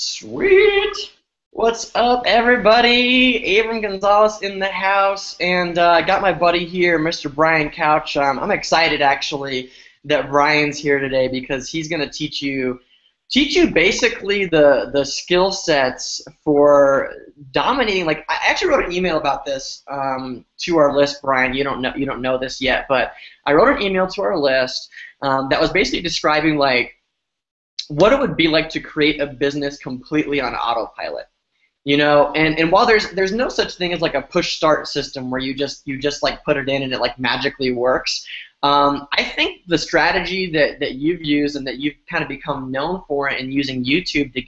Sweet. What's up, everybody? Abram Gonzalez in the house, and I got my buddy here, Mr. Brian Couch. I'm excited actually that Brian's here today because he's going to teach you basically the skill sets for dominating. Like, I actually wrote an email about this to our list, Brian. You don't know this yet, but I wrote an email to our list that was basically describing like what it would be like to create a business completely on autopilot. And while there's no such thing as like a push start system where you just like put it in and it like magically works. I think the strategy that you've used and that you've kind of become known for in using YouTube to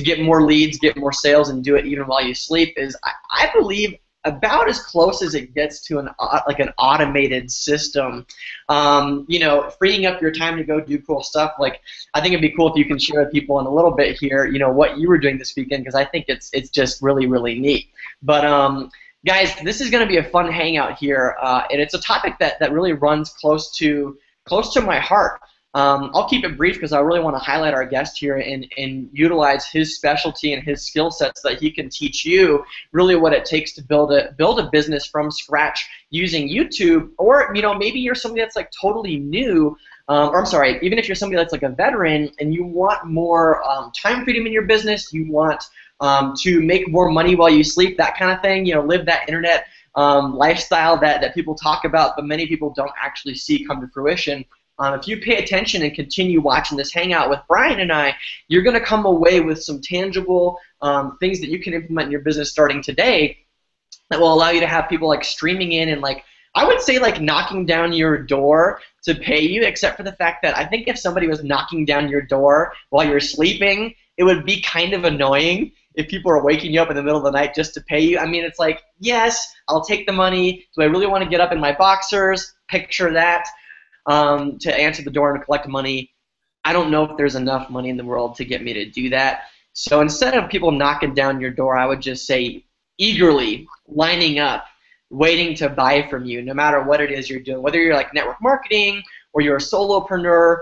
get more leads, get more sales, and do it even while you sleep is, I believe, about as close as it gets to an automated system. Freeing up your time to go do cool stuff. Like, I think it'd be cool if you can share with people in a little bit here, what you were doing this weekend, because I think it's just really, really neat. But guys, this is going to be a fun hangout here, and it's a topic that really runs close to my heart. I'll keep it brief because I really want to highlight our guest here and utilize his specialty and his skill sets so that he can teach you really what it takes to build a business from scratch using YouTube. Or maybe you're somebody that's like totally new, or I'm sorry, even if you're somebody that's like a veteran and you want more time freedom in your business, you want to make more money while you sleep, that kind of thing. Live that internet lifestyle that people talk about, but many people don't actually see come to fruition. If you pay attention and continue watching this hangout with Brian and I, you're going to come away with some tangible things that you can implement in your business starting today that will allow you to have people like streaming in and like, I would say like knocking down your door to pay you, except for the fact that I think if somebody was knocking down your door while you're sleeping, it would be kind of annoying if people are waking you up in the middle of the night just to pay you. I mean, it's like, yes, I'll take the money. Do I really want to get up in my boxers? Picture that. To answer the door and collect money. I don't know if there's enough money in the world to get me to do that. So instead of people knocking down your door, I would just say eagerly lining up, waiting to buy from you, no matter what it is you're doing. Whether you're like network marketing or you're a solopreneur,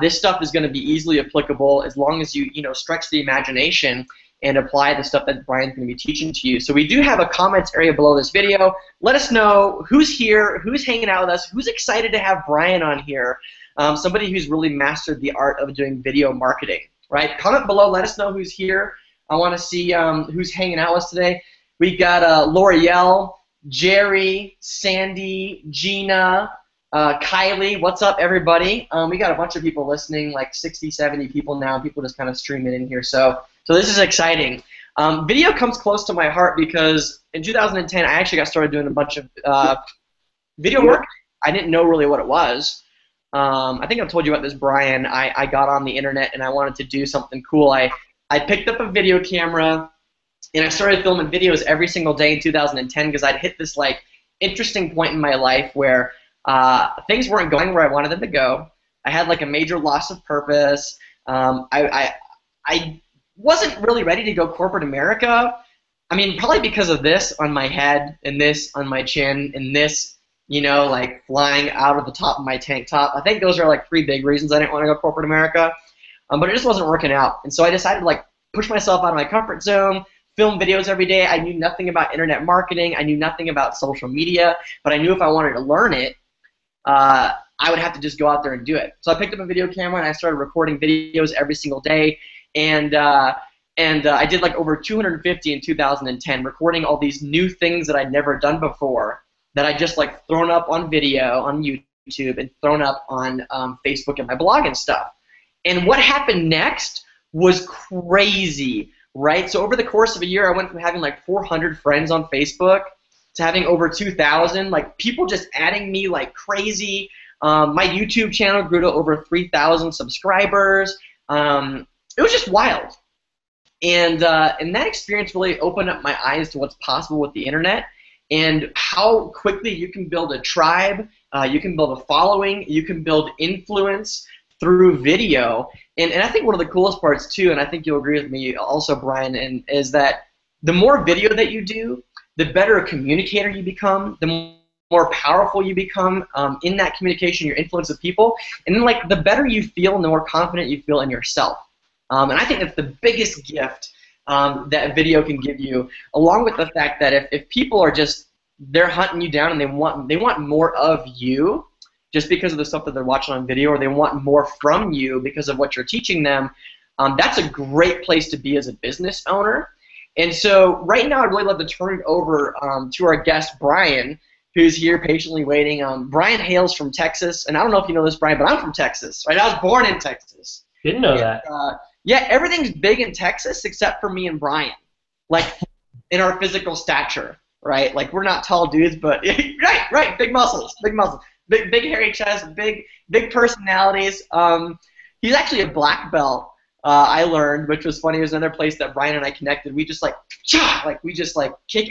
this stuff is going to be easily applicable as long as you stretch the imagination and apply the stuff that Brian's going to be teaching to you. So we do have a comments area below this video. Let us know who's here, who's hanging out with us, who's excited to have Brian on here, somebody who's really mastered the art of doing video marketing, right? Comment below, let us know who's here. I want to see who's hanging out with us today. We got L'Oreal, Jerry, Sandy, Gina, Kylie. What's up, everybody? We got a bunch of people listening, like 60, 70 people now. People just kind of streaming in here. So this is exciting. Video comes close to my heart because in 2010, I actually got started doing a bunch of video marketing. I didn't know really what it was. I think I've told you about this, Brian. I got on the internet and I wanted to do something cool. I picked up a video camera and I started filming videos every single day in 2010 because I'd hit this like interesting point in my life where things weren't going where I wanted them to go. I had like a major loss of purpose. I wasn't really ready to go corporate America. I mean, probably because of this on my head and this on my chin and this, like flying out of the top of my tank top. I think those are like three big reasons I didn't want to go corporate America. But it just wasn't working out. And so I decided to like push myself out of my comfort zone, film videos every day. I knew nothing about internet marketing. I knew nothing about social media. But I knew if I wanted to learn it, I would have to just go out there and do it. So I picked up a video camera and I started recording videos every single day. And I did like over 250 in 2010, recording all these new things that I'd never done before, that I just like thrown up on video on YouTube and thrown up on Facebook and my blog and stuff. And what happened next was crazy, right? So over the course of a year, I went from having like 400 friends on Facebook to having over 2,000, like people just adding me like crazy. My YouTube channel grew to over 3,000 subscribers. It was just wild. And that experience really opened up my eyes to what's possible with the internet and how quickly you can build a tribe, you can build a following, you can build influence through video. And I think one of the coolest parts too, and I think you'll agree with me also, Brian, is that the more video that you do, the better a communicator you become, the more powerful you become in that communication, your influence with people, and then like the better you feel and the more confident you feel in yourself. And I think that's the biggest gift that video can give you, along with the fact that if people are just, they're hunting you down and they want more of you just because of the stuff that they're watching on video, or they want more from you because of what you're teaching them, that's a great place to be as a business owner. And so right now I'd really love to turn it over to our guest, Brian, who's here patiently waiting. Brian hails from Texas, and I don't know if you know this, Brian, but I'm from Texas, right? I was born in Texas. Didn't know that. Yeah, everything's big in Texas except for me and Brian, like in our physical stature, right? Like we're not tall dudes, but right, big muscles, big hairy chest, big personalities. He's actually a black belt. I learned, which was funny. It was another place that Brian and I connected. We just we just kick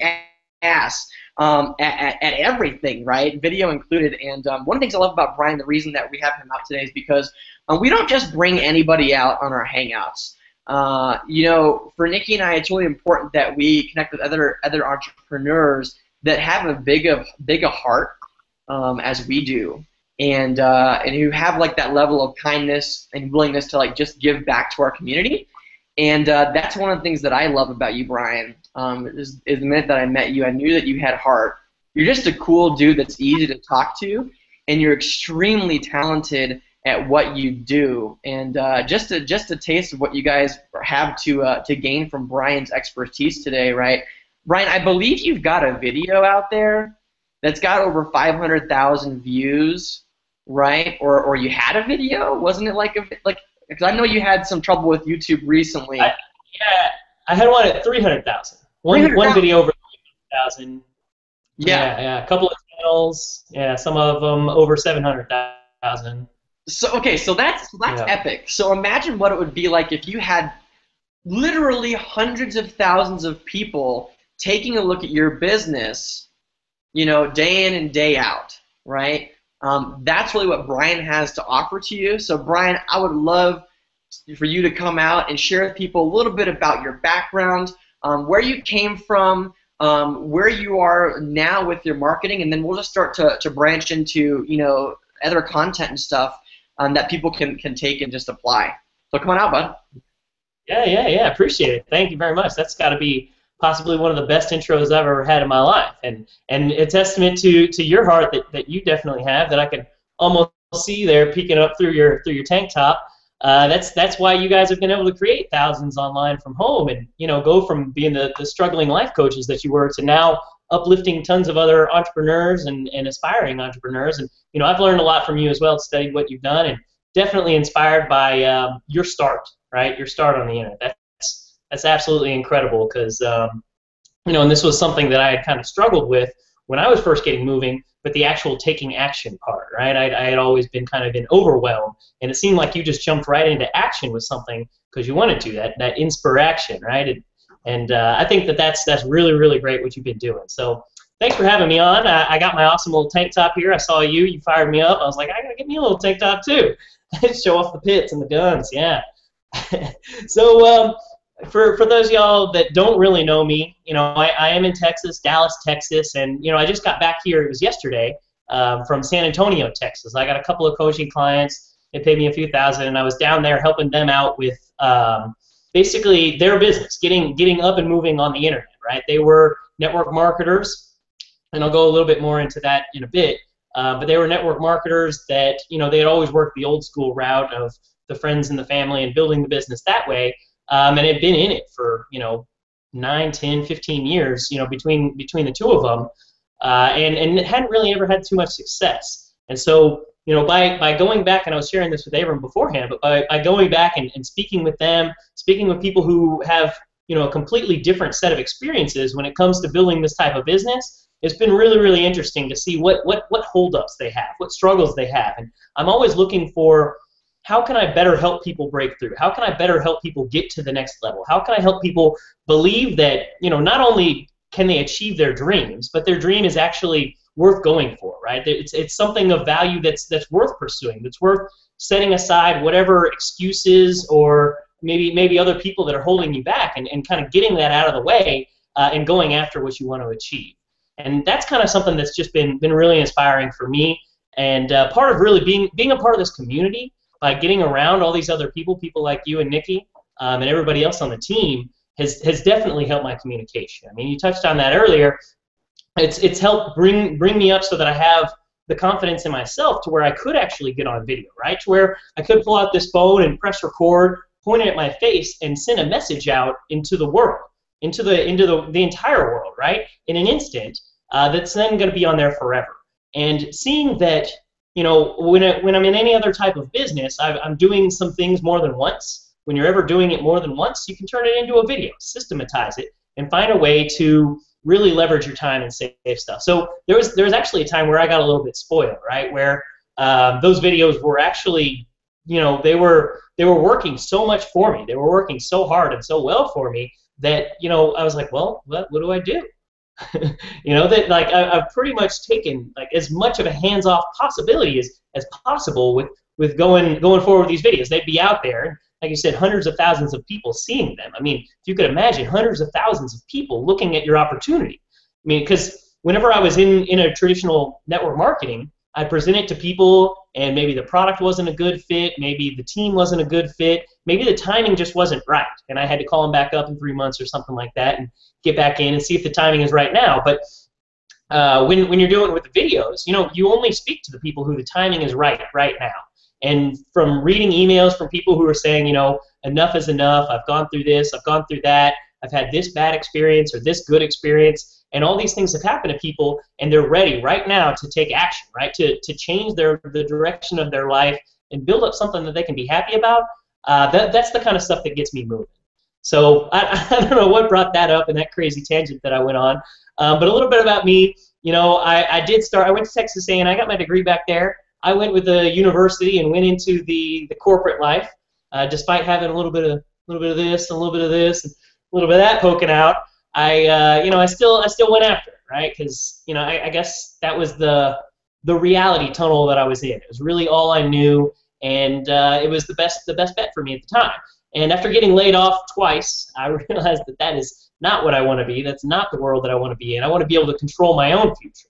ass at everything, right? Video included. And one of the things I love about Brian, the reason that we have him out today, is because we don't just bring anybody out on our hangouts. You know, for Nikki and I, it's really important that we connect with other entrepreneurs that have a big a heart as we do. And who have like that level of kindness and willingness to like just give back to our community. And that's one of the things that I love about you, Brian. Is the minute that I met you, I knew that you had heart. You're just a cool dude that's easy to talk to, and you're extremely talented at what you do. And just a taste of what you guys have to gain from Brian's expertise today, right? Brian, I believe you've got a video out there that's got over 500,000 views, right? Or you had a video, wasn't it? Because I know you had some trouble with YouTube recently. Yeah, I had one at 300,000. One video over 300,000. Yeah, a couple of channels. Yeah, some of them over 700,000. So okay, so that's epic. So imagine what it would be like if you had literally hundreds of thousands of people taking a look at your business, you know, day in and day out, right? That's really what Brian has to offer to you. So Brian, I would love for you to come out and share with people a little bit about your background, where you came from, where you are now with your marketing, and then we'll just start to branch into, you know, other content and stuff that people can take and just apply. So come on out, bud. Yeah. Appreciate it. Thank you very much. That's got to be possibly one of the best intros I've ever had in my life, and a testament to your heart that you definitely have, that I can almost see there peeking up through your tank top. That's why you guys have been able to create thousands online from home, and you know, go from being the struggling life coaches that you were to now uplifting tons of other entrepreneurs and aspiring entrepreneurs. And you know, I've learned a lot from you as well, studied what you've done, and definitely inspired by your start, right? Your start on the internet. That's absolutely incredible, because you know, and this was something that I had kind of struggled with when I was first getting moving, but the actual taking action part, right? I had always been kind of in overwhelm, and it seemed like you just jumped right into action with something because you wanted to, that inspiration, right? And I think that's really, really great what you've been doing. So thanks for having me on. I got my awesome little tank top here. I saw you fired me up. I was like, I gotta get me a little tank top too. Show off the pits and the guns, yeah. So for those of y'all that don't really know me, you know, I am in Texas, Dallas, Texas, and you know, I just got back here, it was yesterday, from San Antonio, Texas. I got a couple of coaching clients. They paid me a few thousand, and I was down there helping them out with basically their business, getting up and moving on the internet, right? They were network marketers, and I'll go a little bit more into that in a bit, but they were network marketers that, you know, they had always worked the old school route of the friends and the family and building the business that way. And had been in it for, you know, 9, 10, 15 years, you know, between the two of them, and hadn't really ever had too much success. And so, you know, by going back, and I was sharing this with Abram beforehand, but by going back and speaking with them, speaking with people who have, you know, a completely different set of experiences when it comes to building this type of business, it's been really, really interesting to see what holdups they have, what struggles they have. And I'm always looking for, how can I better help people break through? How can I better help people get to the next level? How can I help people believe that, you know, not only can they achieve their dreams, but their dream is actually worth going for, right? It's something of value that's worth pursuing, that's worth setting aside whatever excuses or maybe other people that are holding you back, and kind of getting that out of the way and going after what you want to achieve. And that's kind of something that's just been really inspiring for me, and part of really being a part of this community, by getting around all these other people like you and Nikki, and everybody else on the team has definitely helped my communication. I mean, you touched on that earlier. It's helped bring me up so that I have the confidence in myself to where I could actually get on video, right? To where I could pull out this phone and press record, point it at my face, and send a message out into the world, into the entire world, right? In an instant, that's then going to be on there forever. And seeing that, you know, when I'm in any other type of business, I'm doing some things more than once. When you're ever doing it more than once, you can turn it into a video, systematize it, and find a way to really leverage your time and save stuff. So there was actually a time where I got a little bit spoiled, right? Where those videos were actually, you know, they were working so much for me. They were working so hard and so well for me that, you know, I was like, well, what do I do? You know, that like I've pretty much taken like as much of a hands-off possibility as possible with going forward with these videos. They'd be out there, like you said, hundreds of thousands of people seeing them. I mean, if you could imagine hundreds of thousands of people looking at your opportunity. I mean, because whenever I was in a traditional network marketing, I present it to people, and maybe the product wasn't a good fit, maybe the team wasn't a good fit, maybe the timing just wasn't right, and I had to call them back up in 3 months or something like that and get back in and see if the timing is right now. But when you're doing it with the videos, you know, you only speak to the people who the timing is right now. And from reading emails from people who are saying, you know, enough is enough, I've gone through this, I've gone through that, I've had this bad experience or this good experience, and all these things have happened to people, and they're ready right now to take action, right, to change the direction of their life and build up something that they can be happy about. That's the kind of stuff that gets me moving. So I don't know what brought that up and that crazy tangent that I went on, but a little bit about me. You know, I went to Texas A&M, I got my degree back there. I went with the university and went into the corporate life, despite having a little bit of this, and a little bit of this, and a little bit of that poking out. I still went after it, right? Because, you know, I guess that was the reality tunnel that I was in. It was really all I knew, and it was the best bet for me at the time. And after getting laid off twice, I realized that is not what I want to be. That's not the world that I want to be in. I want to be able to control my own future.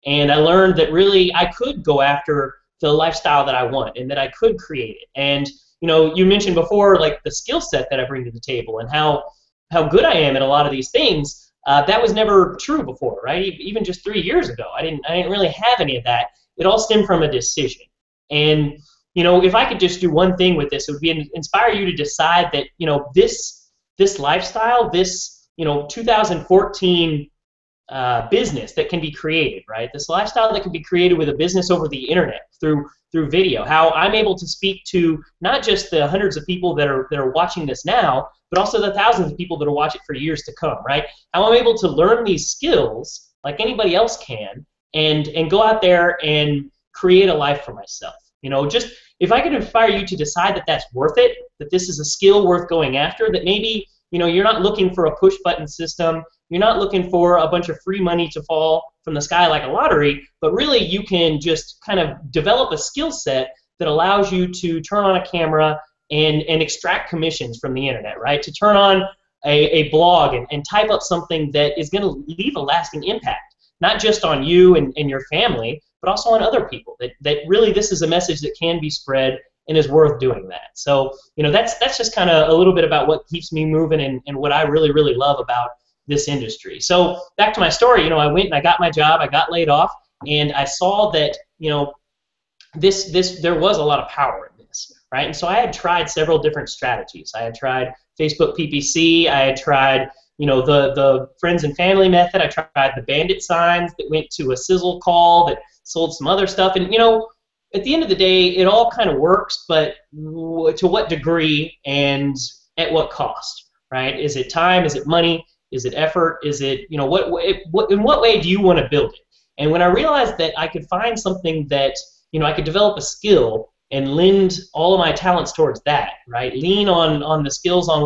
And I learned that really I could go after the lifestyle that I want, and that I could create it. And, you know, you mentioned before, like, the skill set that I bring to the table and how good I am at a lot of these things. That was never true before, right? Even just 3 years ago, I didn't really have any of that. It all stemmed from a decision. And, you know, if I could just do one thing with this, it would be inspire you to decide that, you know, this lifestyle, this, you know, 2014 business that can be created, right? This lifestyle that can be created with a business over the internet through video. How I'm able to speak to not just the hundreds of people that are watching this now, but also the thousands of people that will watch it for years to come, right? How I'm able to learn these skills like anybody else can, and go out there and create a life for myself. You know, just if I could inspire you to decide that that's worth it, that this is a skill worth going after, that maybe, you know, you're not looking for a push button system. You're not looking for a bunch of free money to fall from the sky like a lottery, but really you can just kind of develop a skill set that allows you to turn on a camera and extract commissions from the internet, right? To turn on a blog and type up something that is going to leave a lasting impact, not just on you and your family, but also on other people. That really this is a message that can be spread and is worth doing that. So, you know, that's just kind of a little bit about what keeps me moving and what I really, really love about this industry. So back to my story, you know, I went and I got my job, I got laid off, and I saw that, you know, there was a lot of power in this, right? And so I had tried several different strategies. I had tried Facebook PPC, I had tried, you know, the friends and family method, I tried the bandit signs that went to a sizzle call that sold some other stuff, and, you know, at the end of the day, it all kind of works, but to what degree and at what cost, right? Is it time? Is it money? Is it effort? Is it, you know, in what way do you want to build it? And when I realized that I could find something that, you know, I could develop a skill and lend all of my talents towards that, right? Lean on the skills on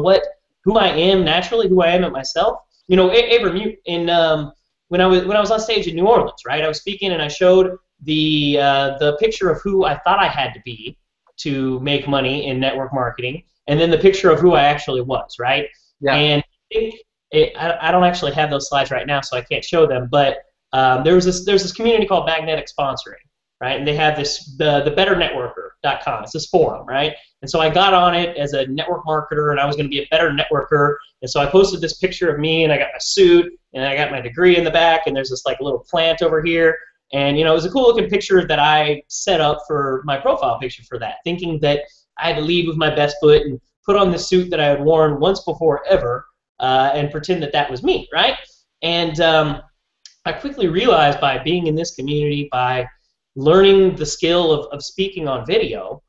who I am naturally, who I am at myself. You know, Abram, when I was on stage in New Orleans, right? I was speaking and I showed the picture of who I thought I had to be to make money in network marketing, and then the picture of who I actually was, right? Yeah. And I don't actually have those slides right now, so I can't show them. But there's this community called Magnetic Sponsoring, right? And they have this the betternetworker.com. It's this forum, right? And so I got on it as a network marketer, and I was going to be a better networker. And so I posted this picture of me, and I got my suit, and I got my degree in the back, and there's this like little plant over here. And it was a cool looking picture that I set up for my profile picture for that, thinking that I had to lead with my best foot and put on the suit that I had worn once before ever, and pretend that that was me, right? And I quickly realized by being in this community, by learning the skill of speaking on video,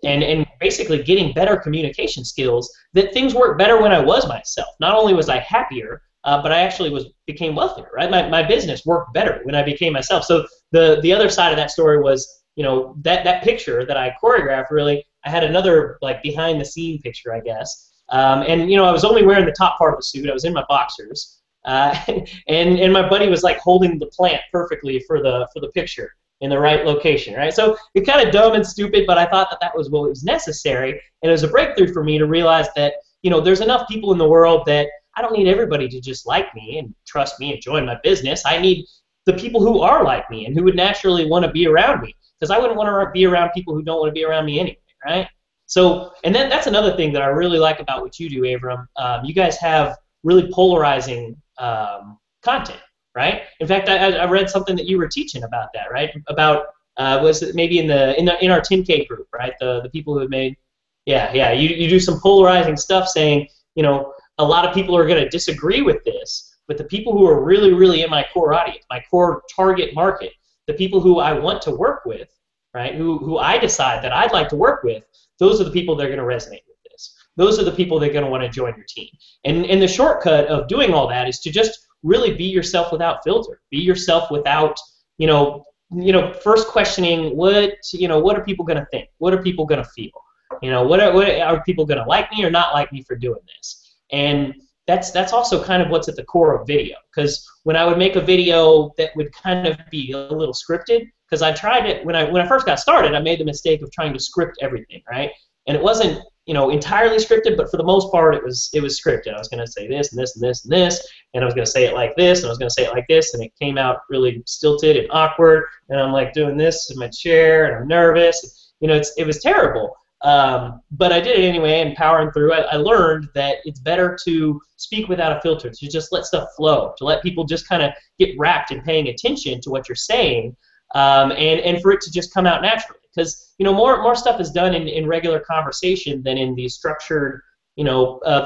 and basically getting better communication skills, that things work better when I was myself. Not only was I happier, but I actually became wealthier, right? My business worked better when I became myself. So the other side of that story was, that picture that I choreographed, really, I had another like behind the scene picture, I guess. And I was only wearing the top part of the suit. I was in my boxers. And my buddy was like holding the plant perfectly for the picture in the right location, right? So it's kind of dumb and stupid, but I thought that was what was necessary, and it was a breakthrough for me to realize that there's enough people in the world that I don't need everybody to just like me and trust me and join my business. I need the people who are like me and who would naturally want to be around me, because I wouldn't want to be around people who don't want to be around me anyway, right? So, and then that's another thing that I really like about what you do, Avram. You guys have really polarizing content, right? In fact, I read something that you were teaching about that, right? About was it maybe in our 10K group, right? The people who have made, yeah. You do some polarizing stuff, saying a lot of people are going to disagree with this, but the people who are really, really in my core audience, my core target market, the people who I want to work with, right? Who I decide that I'd like to work with, those are the people that are going to resonate with this. Those are the people that are going to want to join your team. And the shortcut of doing all that is to just really be yourself without filter. Be yourself without, first questioning what are people going to think? What are people going to feel? What are people going to like me or not like me for doing this? And that's also kind of what's at the core of video. Because when I would make a video that would kind of be a little scripted, because I tried it when I first got started, I made the mistake of trying to script everything, right? And it wasn't entirely scripted, but for the most part it was scripted. I was going to say this and this and this and this, and I was going to say it like this, and I was going to say it like this, and it came out really stilted and awkward, and I'm like doing this in my chair, and I'm nervous. It was terrible. But I did it anyway, and powering through it, I learned that it's better to speak without a filter, to just let stuff flow, to let people just kind of get wrapped in paying attention to what you're saying, and for it to just come out naturally. Because more stuff is done in regular conversation than in these structured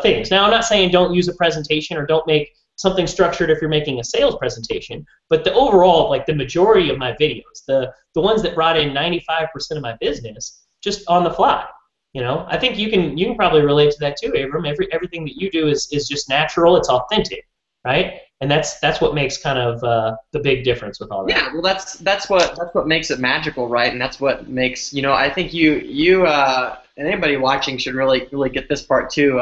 things. Now, I'm not saying don't use a presentation or don't make something structured if you're making a sales presentation, but the overall, like the majority of my videos, the ones that brought in 95% of my business, just on the fly. I think you can probably relate to that too, Avram. Everything that you do is just natural. It's authentic, right? And that's what makes kind of the big difference with all that. Yeah, well, that's what makes it magical, right? And that's what makes I think you and anybody watching should really get this part too.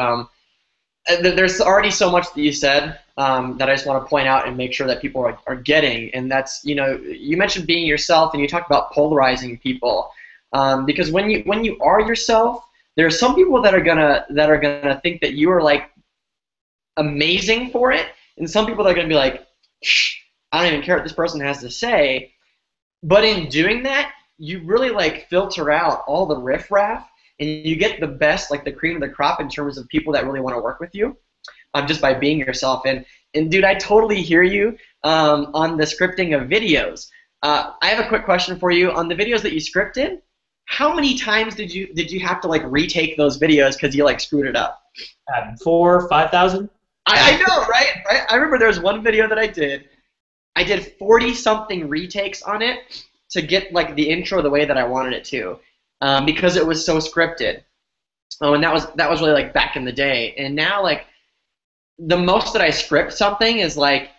There's already so much that you said that I just want to point out and make sure that people are getting, and that's you mentioned being yourself, and you talked about polarizing people. Because when you are yourself, there are some people that are gonna think that you are like amazing for it, and some people that are gonna be like, I don't even care what this person has to say. But in doing that, you really like filter out all the riffraff, and you get the best, like the cream of the crop in terms of people that really want to work with you, just by being yourself. And dude, I totally hear you on the scripting of videos. I have a quick question for you on the videos that you scripted. How many times did you have to like retake those videos because you like screwed it up? 4,000 or 5,000. I know, right? I remember there was one video that I did 40-something retakes on it to get like the intro the way that I wanted it to, because it was so scripted. Oh, and that was really like back in the day. And now like the most that I script something is like,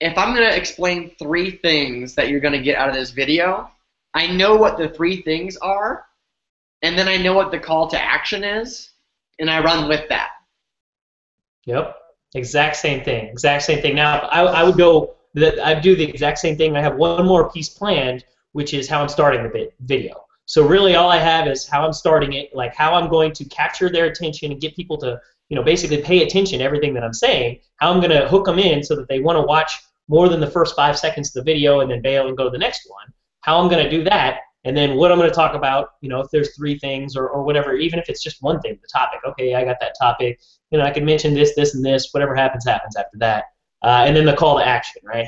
if I'm gonna explain 3 things that you're gonna get out of this video, I know what the 3 things are, and then I know what the call to action is, and I run with that. Yep, exact same thing. Now, I'd do the exact same thing. I have one more piece planned, which is how I'm starting the video. So really all I have is how I'm starting it, like how I'm going to capture their attention and get people to basically pay attention to everything that I'm saying, how I'm going to hook them in so that they want to watch more than the first 5 seconds of the video and then bail and go to the next one. how I'm going to do that, and then what I'm going to talk about, if there's 3 things or whatever, even if it's just one thing, the topic. Okay, I got that topic. I can mention this, this, and this. Whatever happens, happens after that. And then the call to action, right?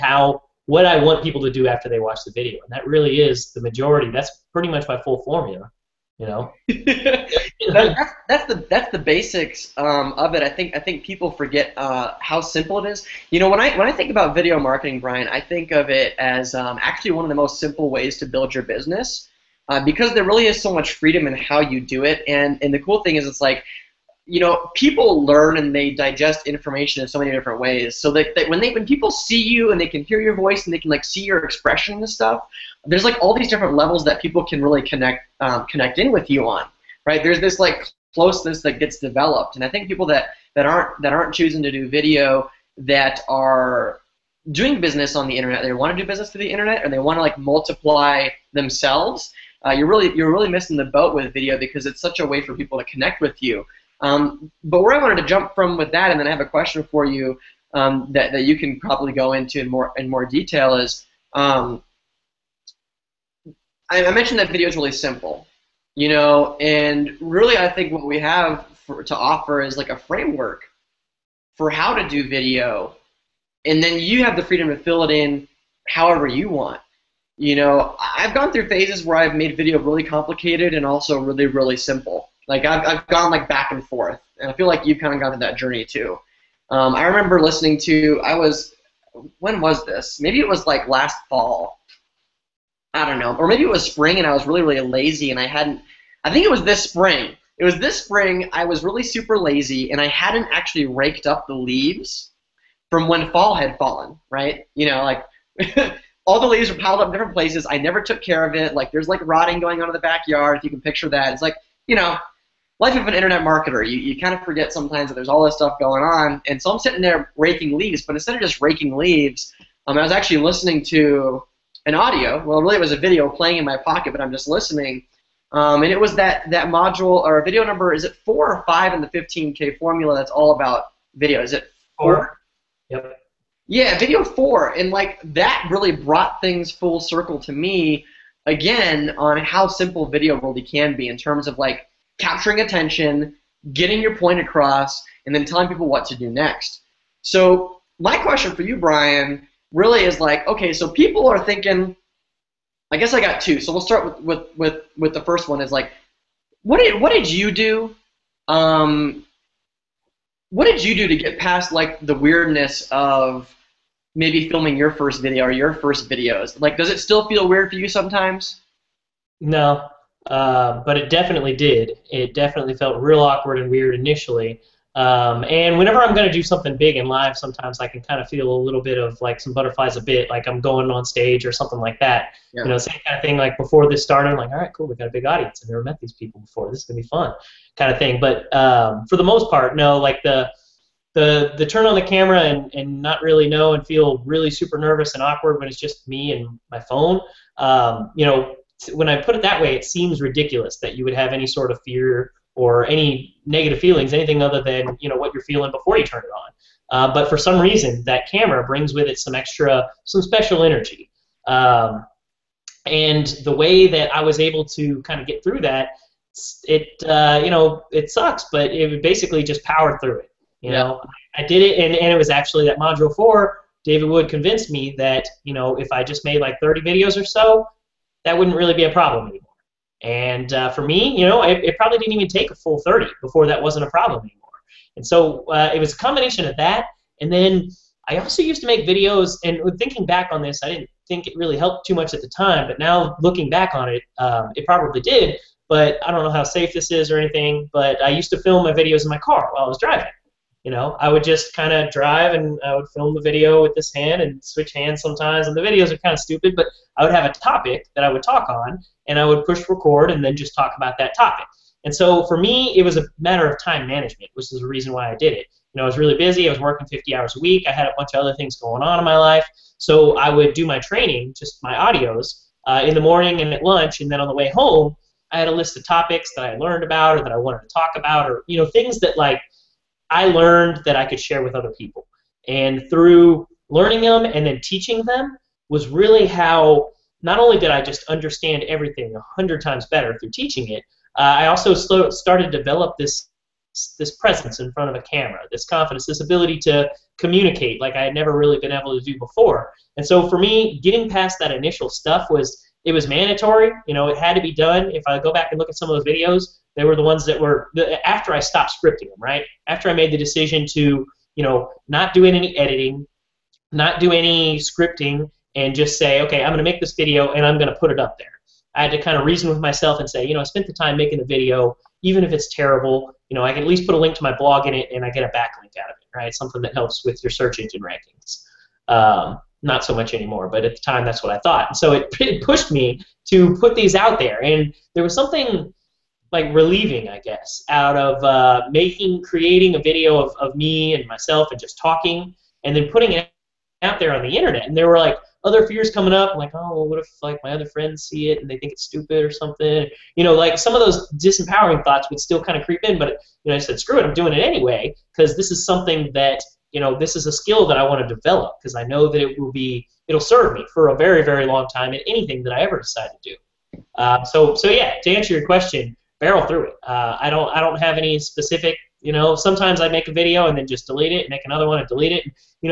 What I want people to do after they watch the video, and that really is the majority. That's pretty much my full formula, That's the basics of it. I think people forget how simple it is. When I think about video marketing, Brian, I think of it as actually one of the most simple ways to build your business because there really is so much freedom in how you do it. And the cool thing is, it's like, people learn and they digest information in so many different ways. So that when people see you and they can hear your voice and they can see your expression and stuff, there's all these different levels that people can really connect in with you on, right? There's this closeness that gets developed, and I think people that aren't choosing to do video, that are doing business on the internet, they want to do business through the internet, or they want to multiply themselves. You're really missing the boat with video because it's such a way for people to connect with you. But where I wanted to jump from with that, and then I have a question for you that you can probably go into in more detail, is I mentioned that video is really simple, and really I think what we have to offer is a framework for how to do video, and then you have the freedom to fill it in however you want. I've gone through phases where I've made video really complicated and also really, really simple. I've gone back and forth, and I feel like you've kind of gone through that journey too. I remember listening to, when was this? Maybe it was last fall. I don't know, or maybe it was spring, and I was really, really lazy, and I think it was this spring. It was this spring. I was really super lazy, and I hadn't actually raked up the leaves from when fall had fallen. Right? All the leaves were piled up in different places. I never took care of it. There's rotting going on in the backyard. If you can picture that, it's life of an internet marketer. You kind of forget sometimes that there's all this stuff going on. And so I'm sitting there raking leaves, but instead of just raking leaves, I was actually listening to an audio. Well, really it was a video playing in my pocket, but I'm just listening. And it was that module, or video number, is it 4 or 5 in the 15K formula that's all about video? Is it 4? Yep. Yeah, video 4. And that really brought things full circle to me, again, on how simple video really can be in terms of capturing attention, getting your point across, and then telling people what to do next. So my question for you, Brian, really is okay, so people are thinking, I guess I got 2. So we'll start with the first one is what did you do? What did you do to get past the weirdness of maybe filming your first video or your first videos? Does it still feel weird for you sometimes? No. But it definitely did. It definitely felt real awkward and weird initially. And whenever I'm going to do something big in live, sometimes I can kind of feel a little bit of some butterflies a bit, I'm going on stage or something like that. Yeah. Same kind of thing. Before this started, I'm all right, cool, we got a big audience. I've never met these people before. This is going to be fun, kind of thing. But for the most part, no. The turn on the camera and not really know and feel really super nervous and awkward when it's just me and my phone. When I put it that way, it seems ridiculous that you would have any sort of fear or any negative feelings, anything other than what you're feeling before you turn it on. But for some reason, that camera brings with it some special energy. And the way that I was able to kind of get through that, it sucks, but it basically just powered through it. I did it, and it was actually that module 4. David Wood convinced me that if I just made 30 videos or so, that wouldn't really be a problem anymore. And for me, it probably didn't even take a full 30 before that wasn't a problem anymore. And so it was a combination of that, and then I also used to make videos, and thinking back on this, I didn't think it really helped too much at the time, but now looking back on it, it probably did, but I don't know how safe this is or anything, but I used to film my videos in my car while I was driving. I would just kind of drive, and I would film the video with this hand and switch hands sometimes, and the videos are kind of stupid, but I would have a topic that I would talk on, and I would push record and then just talk about that topic. And so for me, it was a matter of time management, which is the reason why I did it. I was really busy. I was working 50 hours a week. I had a bunch of other things going on in my life. So I would do my training, just my audios, in the morning and at lunch, and then on the way home, I had a list of topics that I learned about or that I wanted to talk about, or things that I learned that I could share with other people. And through learning them and then teaching them was really how not only did I just understand everything 100 times better through teaching it, I also started to develop this presence in front of a camera, this confidence, this ability to communicate like I had never really been able to do before. And so for me, getting past that initial stuff it was mandatory. It had to be done. If I go back and look at some of those videos, they were the ones that were after I stopped scripting them, right? After I made the decision to, not do any editing, not do any scripting, and just say, okay, I'm going to make this video and I'm going to put it up there. I had to kind of reason with myself and say, I spent the time making the video, even if it's terrible, I can at least put a link to my blog in it and I get a backlink out of it, right? Something that helps with your search engine rankings. Not so much anymore, but at the time that's what I thought. And so it pushed me to put these out there, and there was something like relieving, I guess, out of creating a video of me and myself and just talking, and then putting it out there on the internet. And there were like other fears coming up, like, oh, well, what if like my other friends see it and they think it's stupid or something? Like some of those disempowering thoughts would still kind of creep in, but I said, screw it, I'm doing it anyway, because this is something that this is a skill that I want to develop, because I know that it'll serve me for a very, very long time in anything that I ever decide to do. So yeah, to answer your question, barrel through it. I don't have any specific. Sometimes I make a video and then just delete it, make another one and delete it.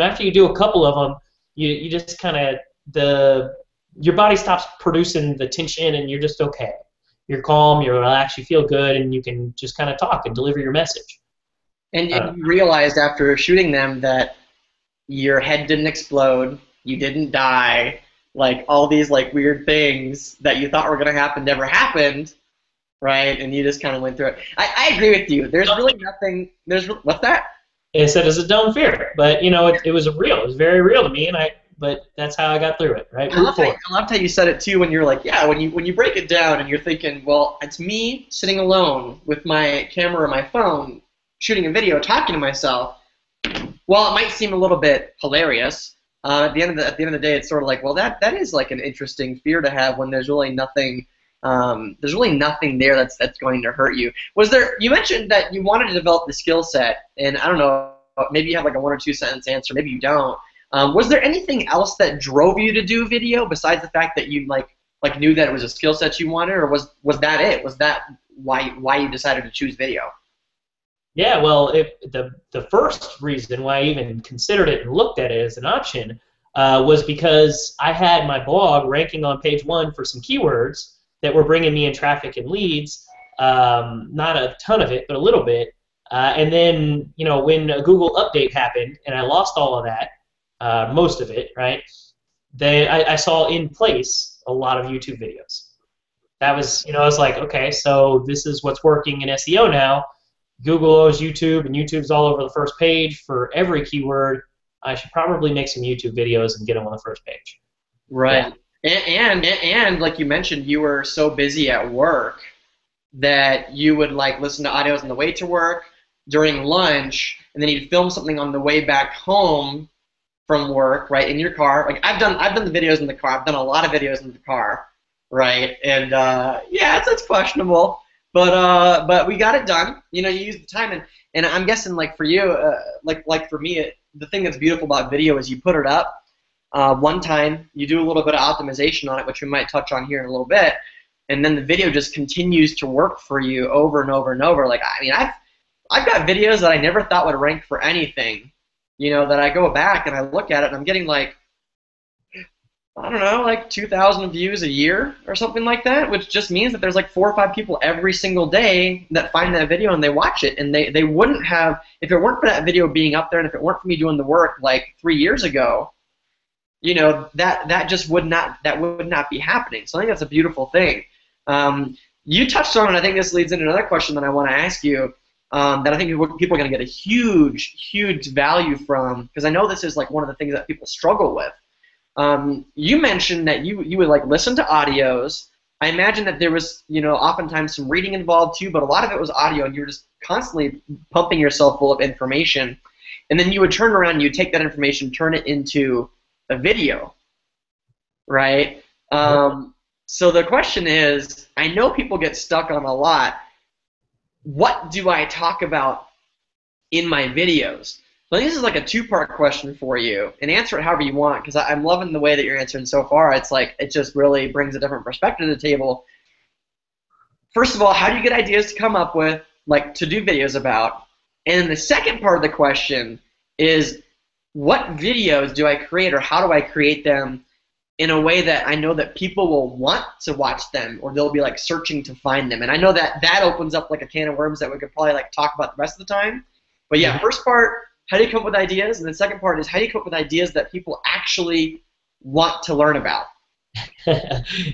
After you do a couple of them, you just kind of your body stops producing the tension, and you're just okay. You're calm, you're relaxed, you feel good, and you can just kind of talk and deliver your message. And you realized after shooting them that your head didn't explode, you didn't die, like all these like weird things that you thought were going to happen never happened, right? And you just kind of went through it. I agree with you. There's really nothing. What's that? It said it's a dumb fear, but it was real. It was very real to me, but that's how I got through it, right? I loved how you said it too. When you're like, yeah, when you break it down and you're thinking, well, it's me sitting alone with my camera or my phone, shooting a video, talking to myself. While it might seem a little bit hilarious, at the end of the day, it's sort of like, well, that is like an interesting fear to have when there's really nothing. There's really nothing there that's going to hurt you. You mentioned that you wanted to develop the skill set, and I don't know, maybe you have like a 1 or 2 sentence answer, maybe you don't. Was there anything else that drove you to do video besides the fact that you like knew that it was a skill set you wanted, or was that it? Was that why you decided to choose video? Yeah, well, the first reason why I even considered it and looked at it as an option was because I had my blog ranking on page 1 for some keywords that were bringing me in traffic and leads, not a ton of it, but a little bit. And then, when a Google update happened and I lost all of that, most of it, right, then I saw in place a lot of YouTube videos. That was, I was like, okay, so this is what's working in SEO now. Google owes YouTube, and YouTube's all over the first page for every keyword. I should probably make some YouTube videos and get them on the first page. Right. Yeah. And like you mentioned, you were so busy at work that you would like listen to audios on the way to work, during lunch, and then you'd film something on the way back home from work, right, in your car. Like I've done the videos in the car. I've done a lot of videos in the car, right? And yeah, it's questionable. But we got it done. You used the time, and I'm guessing like for you, like for me, the thing that's beautiful about video is you put it up one time, you do a little bit of optimization on it, which we might touch on here in a little bit, and then the video just continues to work for you over and over and over. Like I've got videos that I never thought would rank for anything, that I go back and I look at it and I'm getting like, I don't know, like 2,000 views a year or something like that, which just means that there's like 4 or 5 people every single day that find that video and they watch it, and they wouldn't have, if it weren't for that video being up there, and if it weren't for me doing the work like 3 years ago, that just would not be happening. So I think that's a beautiful thing. You touched on it. I think this leads into another question that I want to ask you, that I think people are going to get a huge value from, because I know this is like one of the things that people struggle with. You mentioned that you would like listen to audios. I imagine that there was, oftentimes some reading involved too, but a lot of it was audio, and you were just constantly pumping yourself full of information. And then you would turn around and you would take that information, turn it into a video, right? So the question is, I know people get stuck on a lot. What do I talk about in my videos? So I think this is like a two-part question for you, and answer it however you want, because I'm loving the way that you're answering so far. It's like it just really brings a different perspective to the table. First of all, how do you get ideas to come up with, like to do videos about? And then the second part of the question is, what videos do I create, or how do I create them in a way that I know that people will want to watch them, or they'll be like searching to find them? And I know that that opens up like a can of worms that we could probably like talk about the rest of the time. But yeah, first part, how do you come up with ideas? And the second part is, how do you come up with ideas that people actually want to learn about?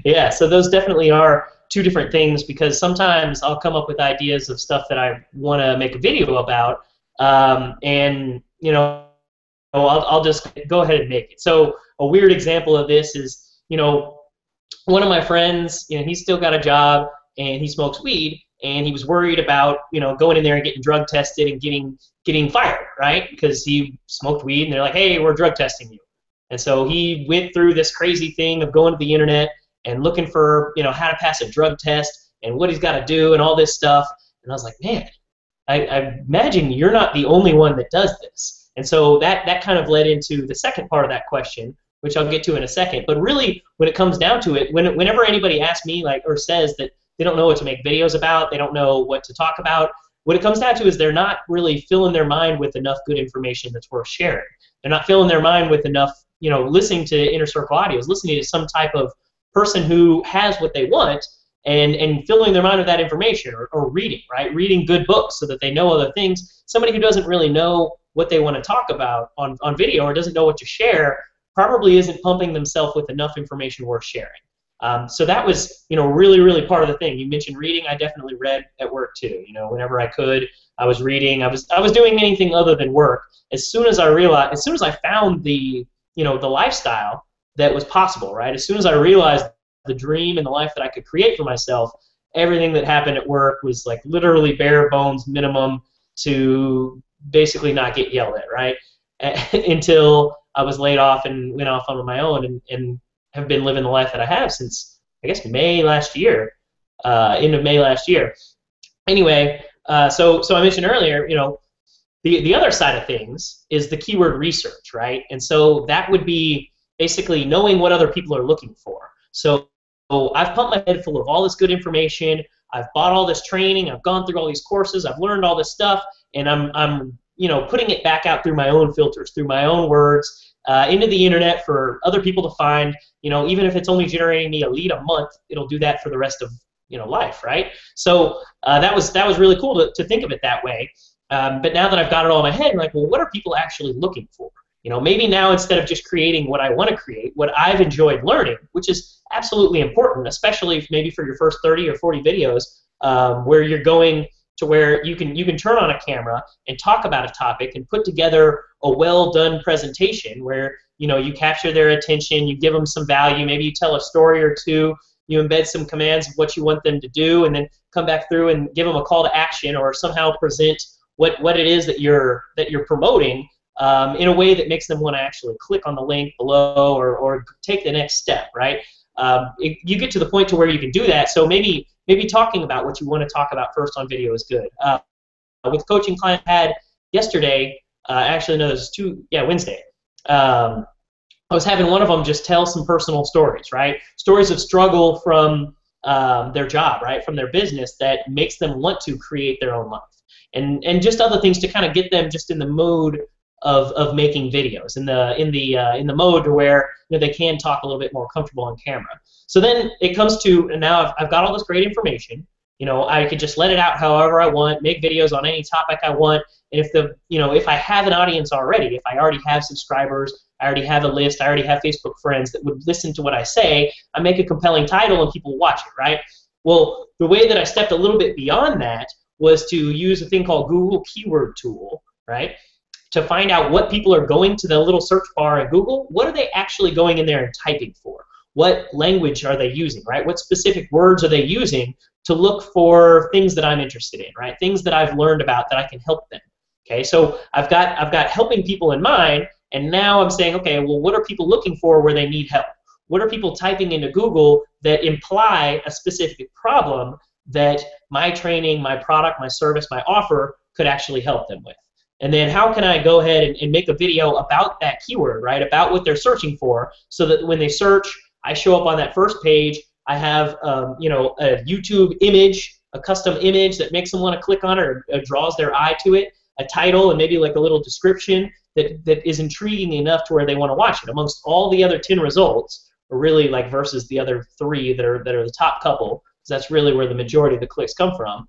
Yeah, so those definitely are two different things, because sometimes I'll come up with ideas of stuff that I want to make a video about, and I'll just go ahead and make it. So a weird example of this is, one of my friends, he's still got a job and he smokes weed, and he was worried about, going in there and getting drug tested and getting fired, right? Because he smoked weed and they're like, hey, we're drug testing you. And so he went through this crazy thing of going to the internet and looking for, how to pass a drug test and what he's got to do and all this stuff. And I was like, man, I imagine you're not the only one that does this. And so that kind of led into the second part of that question, which I'll get to in a second. But really, when it comes down to it, whenever anybody asks me or says that they don't know what to make videos about, they don't know what to talk about, what it comes down to is they're not really filling their mind with enough good information that's worth sharing. They're not filling their mind with enough, listening to Inner Circle audios, listening to some type of person who has what they want, and filling their mind with that information, or reading, right? Reading good books so that they know other things. Somebody who doesn't really know what they want to talk about on video, or doesn't know what to share, probably isn't pumping themselves with enough information worth sharing. So that was, really, really part of the thing. You mentioned reading. I definitely read at work too. Whenever I could, I was reading. I was doing anything other than work. As soon as I found the lifestyle that was possible, right? As soon as I realized the dream and the life that I could create for myself, everything that happened at work was like literally bare bones minimum to basically not get yelled at, right? Until I was laid off and went off on my own, and have been living the life that I have since, I guess, May last year, end of May last year. Anyway, so I mentioned earlier, the other side of things is the keyword research, right? And so that would be basically knowing what other people are looking for. So I've pumped my head full of all this good information. I've bought all this training. I've gone through all these courses. I've learned all this stuff, and I'm putting it back out through my own filters, through my own words, into the internet for other people to find. Even if it's only generating me a lead a month, it'll do that for the rest of life, right? So that was really cool to think of it that way. But now that I've got it all in my head, I'm like, well, what are people actually looking for? Maybe now, instead of just creating what I want to create, what I've enjoyed learning, which is absolutely important, especially maybe for your first 30 or 40 videos, where you're going to where you can turn on a camera and talk about a topic and put together a well-done presentation where you capture their attention, you give them some value, maybe you tell a story or two, you embed some commands of what you want them to do, and then come back through and give them a call to action, or somehow present what it is that you're promoting, in a way that makes them want to actually click on the link below, or take the next step, right? You get to the point to where you can do that. So maybe talking about what you want to talk about first on video is good. With the coaching client I had yesterday, actually no, this is Wednesday. I was having one of them just tell some personal stories, right? Stories of struggle from their job, right? From their business, that makes them want to create their own life, and just other things to kind of get them just in the mood of making videos, in the mode to where they can talk a little bit more comfortable on camera. So then it comes to, and now I've got all this great information. I could just let it out however I want, make videos on any topic I want. And if I have an audience already, if I already have subscribers, I already have a list, I already have Facebook friends that would listen to what I say, I make a compelling title and people watch it, right? Well, the way that I stepped a little bit beyond that was to use a thing called Google Keyword Tool, right? To find out what people are going to the little search bar in Google, what are they actually going in there and typing for? What language are they using, right? What specific words are they using to look for things that I'm interested in, right? Things that I've learned about that I can help them. Okay, so I've got helping people in mind, and now I'm saying, okay, well, what are people looking for where they need help? What are people typing into Google that imply a specific problem that my training, my product, my service, my offer could actually help them with? And then how can I go ahead and make a video about that keyword, right? About what they're searching for, so that when they search, I show up on that first page. I have, you know, a YouTube image, a custom image that makes them want to click on it, or draws their eye to it, a title, and maybe like a little description that is intriguing enough to where they want to watch it. Amongst all the other 10 results, or really like versus the other 3 that are the top couple, because that's really where the majority of the clicks come from.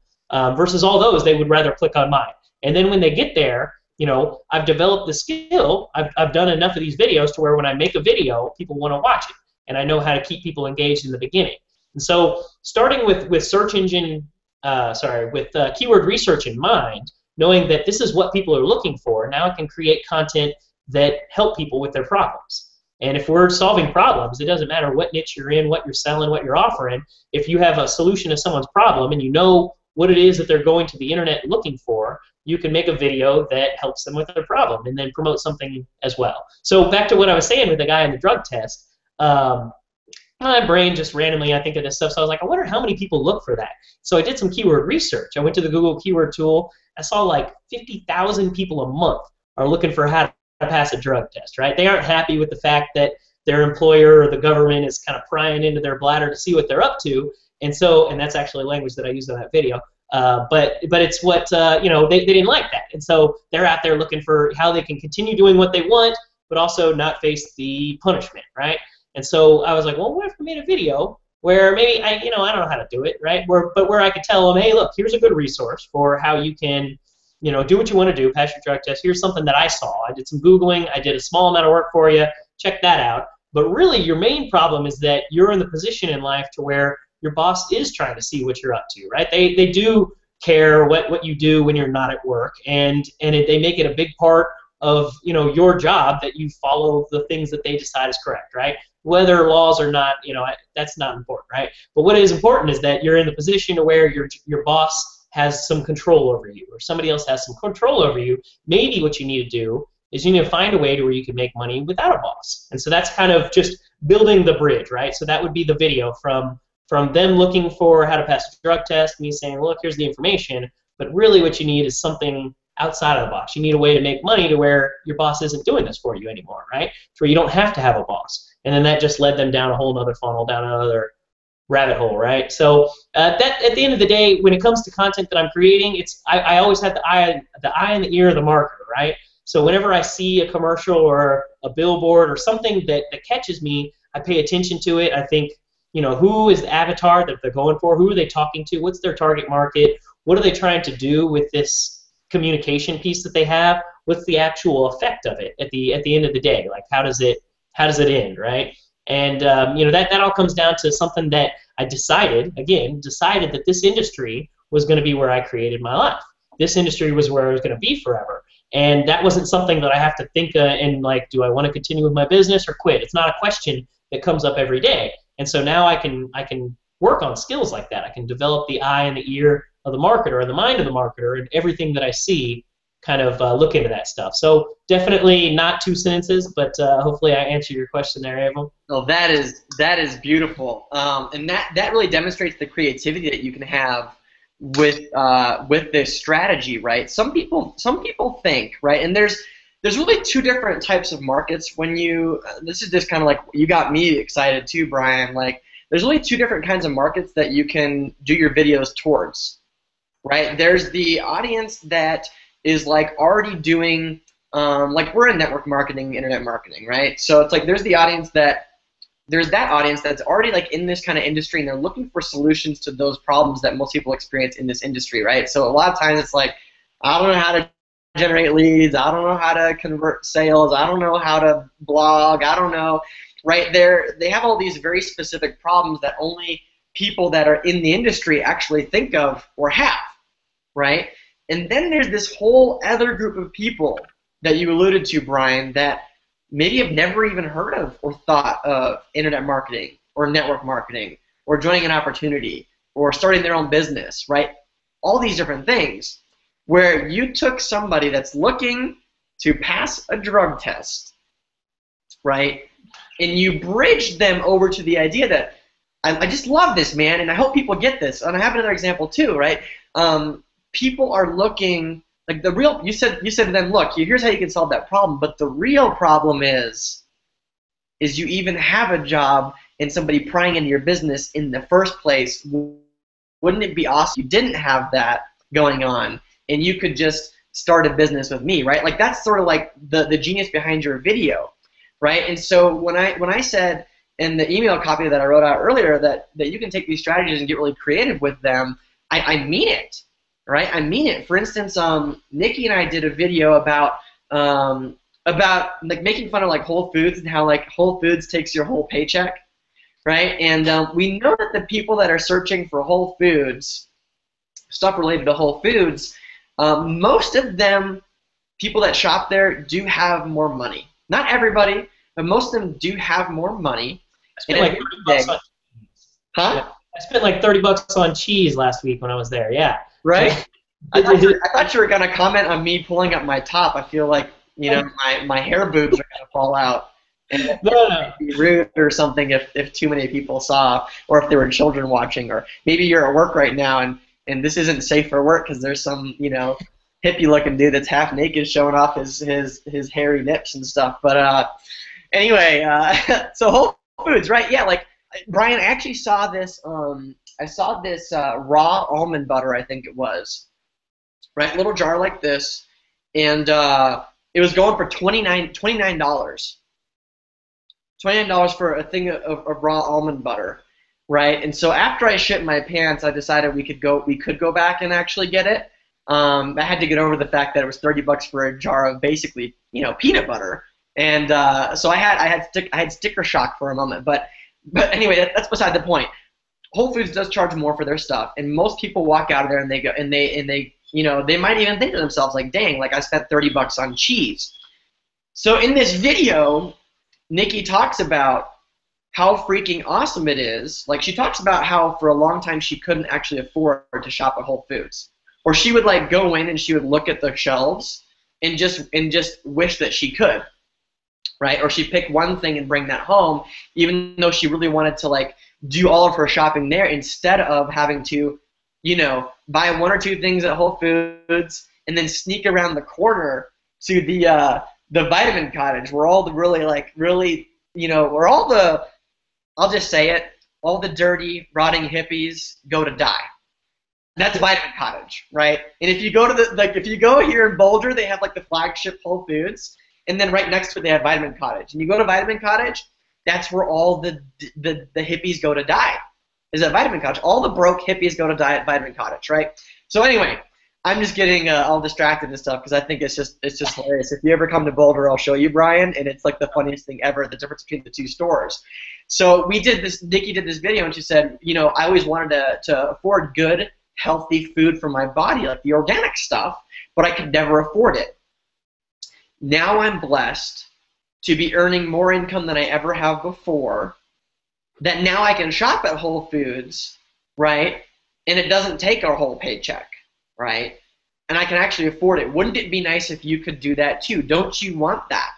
Versus all those, they would rather click on mine. And then when they get there, you know, I've developed the skill. I've done enough of these videos to where when I make a video, people want to watch it, and I know how to keep people engaged in the beginning. And so, starting with search engine, keyword research in mind, knowing that this is what people are looking for, now I can create content that help people with their problems. And if we're solving problems, it doesn't matter what niche you're in, what you're selling, what you're offering. If you have a solution to someone's problem and you know what it is that they're going to the internet looking for, you can make a video that helps them with their problem and then promote something as well. So back to what I was saying with the guy in the drug test, my brain just randomly, I think of this stuff, so I was like, I wonder how many people look for that. So I did some keyword research. I went to the Google keyword tool. I saw like 50,000 people a month are looking for how to pass a drug test, right? They aren't happy with the fact that their employer or the government is kind of prying into their bladder to see what they're up to. And so, and that's actually language that I used in that video. But it's what, you know, they didn't like that. And so they're out there looking for how they can continue doing what they want, but also not face the punishment, right? And so I was like, well, what if we made a video where maybe I don't know how to do it, right? Where I could tell them, hey, look, here's a good resource for how you can, you know, do what you want to do, pass your drug test. Here's something that I saw. I did some Googling. I did a small amount of work for you. Check that out. But really, your main problem is that you're in the position in life to where your boss is trying to see what you're up to, right? They do care what you do when you're not at work, and they make it a big part of, you know, your job that you follow the things that they decide is correct, right? Whether laws or not, you know, that's not important, right? But what is important is that you're in the position to where your boss has some control over you, or somebody else has some control over you. Maybe what you need to do is you need to find a way to where you can make money without a boss. And so that's kind of just building the bridge, right? So that would be the video from them looking for how to pass a drug test, me saying, look, here's the information, but really what you need is something outside of the box. You need a way to make money to where your boss isn't doing this for you anymore, right? To where you don't have to have a boss. And then that just led them down a whole other funnel, down another rabbit hole, right? So that at the end of the day, when it comes to content that I'm creating, I always have the eye and the ear of the marketer, right? So whenever I see a commercial or a billboard or something that catches me, I pay attention to it. I think, you know, who is the avatar that they're going for? Who are they talking to? What's their target market? What are they trying to do with this communication piece that they have? What's the actual effect of it at the end of the day? Like, how does it end, right? And you know, that all comes down to something that I decided that this industry was going to be where I created my life. This industry was where I was going to be forever. And that wasn't something that I have to think and like, do I want to continue with my business or quit? It's not a question that comes up every day. And so now I can work on skills like that. I can develop the eye and the ear of the marketer and the mind of the marketer, and everything that I see kind of look into that stuff. So definitely not 2 sentences, but hopefully I answered your question there, Abram. Well, that is beautiful, and that really demonstrates the creativity that you can have with this strategy, right? Some people think, right, and there's really 2 different types of markets. When this is just kind of like, you got me excited too, Brian. Like, there's really 2 different kinds of markets that you can do your videos towards, right? There's the audience that is like already doing, like, we're in network marketing, internet marketing, right? So it's like there's that audience that's already like in this kind of industry, and they're looking for solutions to those problems that most people experience in this industry, right? So a lot of times it's like, I don't know how to generate leads, I don't know how to convert sales, I don't know how to blog, I don't know, right? They have all these very specific problems that only people that are in the industry actually think of or have, right? And then there's this whole other group of people that you alluded to, Brian, that maybe have never even heard of or thought of internet marketing or network marketing or joining an opportunity or starting their own business, right? All these different things, where you took somebody that's looking to pass a drug test, right, and you bridged them over to the idea that, I just love this, man, and I hope people get this. And I have another example too, right? People are looking, like the real, you said to them, look, here's how you can solve that problem, but the real problem is you even have a job and somebody prying into your business in the first place. Wouldn't it be awesome if you didn't have that going on and you could just start a business with me, right? Like that's sort of like the genius behind your video, right? And so when I said in the email copy that I wrote out earlier that you can take these strategies and get really creative with them, I mean it, right? I mean it. For instance, Nikki and I did a video about like making fun of like Whole Foods and how like Whole Foods takes your whole paycheck, right? And we know that the people that are searching for Whole Foods, stuff related to Whole Foods, most of them, people that shop there, do have more money. Not everybody, but most of them do have more money. I spent like $30 on cheese. Huh? Yeah. I spent like $30 on cheese last week when I was there. Yeah. Right. I thought you were gonna comment on me pulling up my top. I feel like my hair boobs are gonna fall out. And No. be rude or something if too many people saw, or if there were children watching, or maybe you're at work right now and this isn't safe for work because there's some hippie looking dude that's half naked showing off his hairy nips and stuff. But anyway, so Whole Foods, right? Yeah, like Brian, I actually saw this. I saw this raw almond butter, I think it was, right? Little jar like this, and it was going for $29. $29 for a thing of raw almond butter, right? And so after I shit my pants, I decided we could go back and actually get it. I had to get over the fact that it was $30 for a jar of basically peanut butter, and so I had sticker shock for a moment. But anyway, that's beside the point. Whole Foods does charge more for their stuff, and most people walk out of there and they go and they might even think to themselves like, dang, like I spent $30 on cheese. So in this video, Nikki talks about how freaking awesome it is. Like she talks about how for a long time she couldn't actually afford to shop at Whole Foods, or she would like go in and she would look at the shelves and just wish that she could, right? Or she'd pick one thing and bring that home, even though she really wanted to like do all of her shopping there instead of having to, buy one or two things at Whole Foods and then sneak around the corner to the Vitamin Cottage where all the where all the, I'll just say it, all the dirty, rotting hippies go to die. That's Vitamin Cottage, right? And if you go to if you go here in Boulder, they have like the flagship Whole Foods, and then right next to it they have Vitamin Cottage. And you go to Vitamin Cottage, that's where all the hippies go to die, is at Vitamin Cottage. All the broke hippies go to die at Vitamin Cottage, right? So anyway, I'm just getting all distracted and stuff because I think it's just hilarious. If you ever come to Boulder, I'll show you, Brian, and it's like the funniest thing ever, the difference between the two stores. So Nikki did this video, and she said, I always wanted to afford good, healthy food for my body, like the organic stuff, but I could never afford it. Now I'm blessed to be earning more income than I ever have before, that now I can shop at Whole Foods, right, and it doesn't take our whole paycheck, right, and I can actually afford it. Wouldn't it be nice if you could do that too? Don't you want that,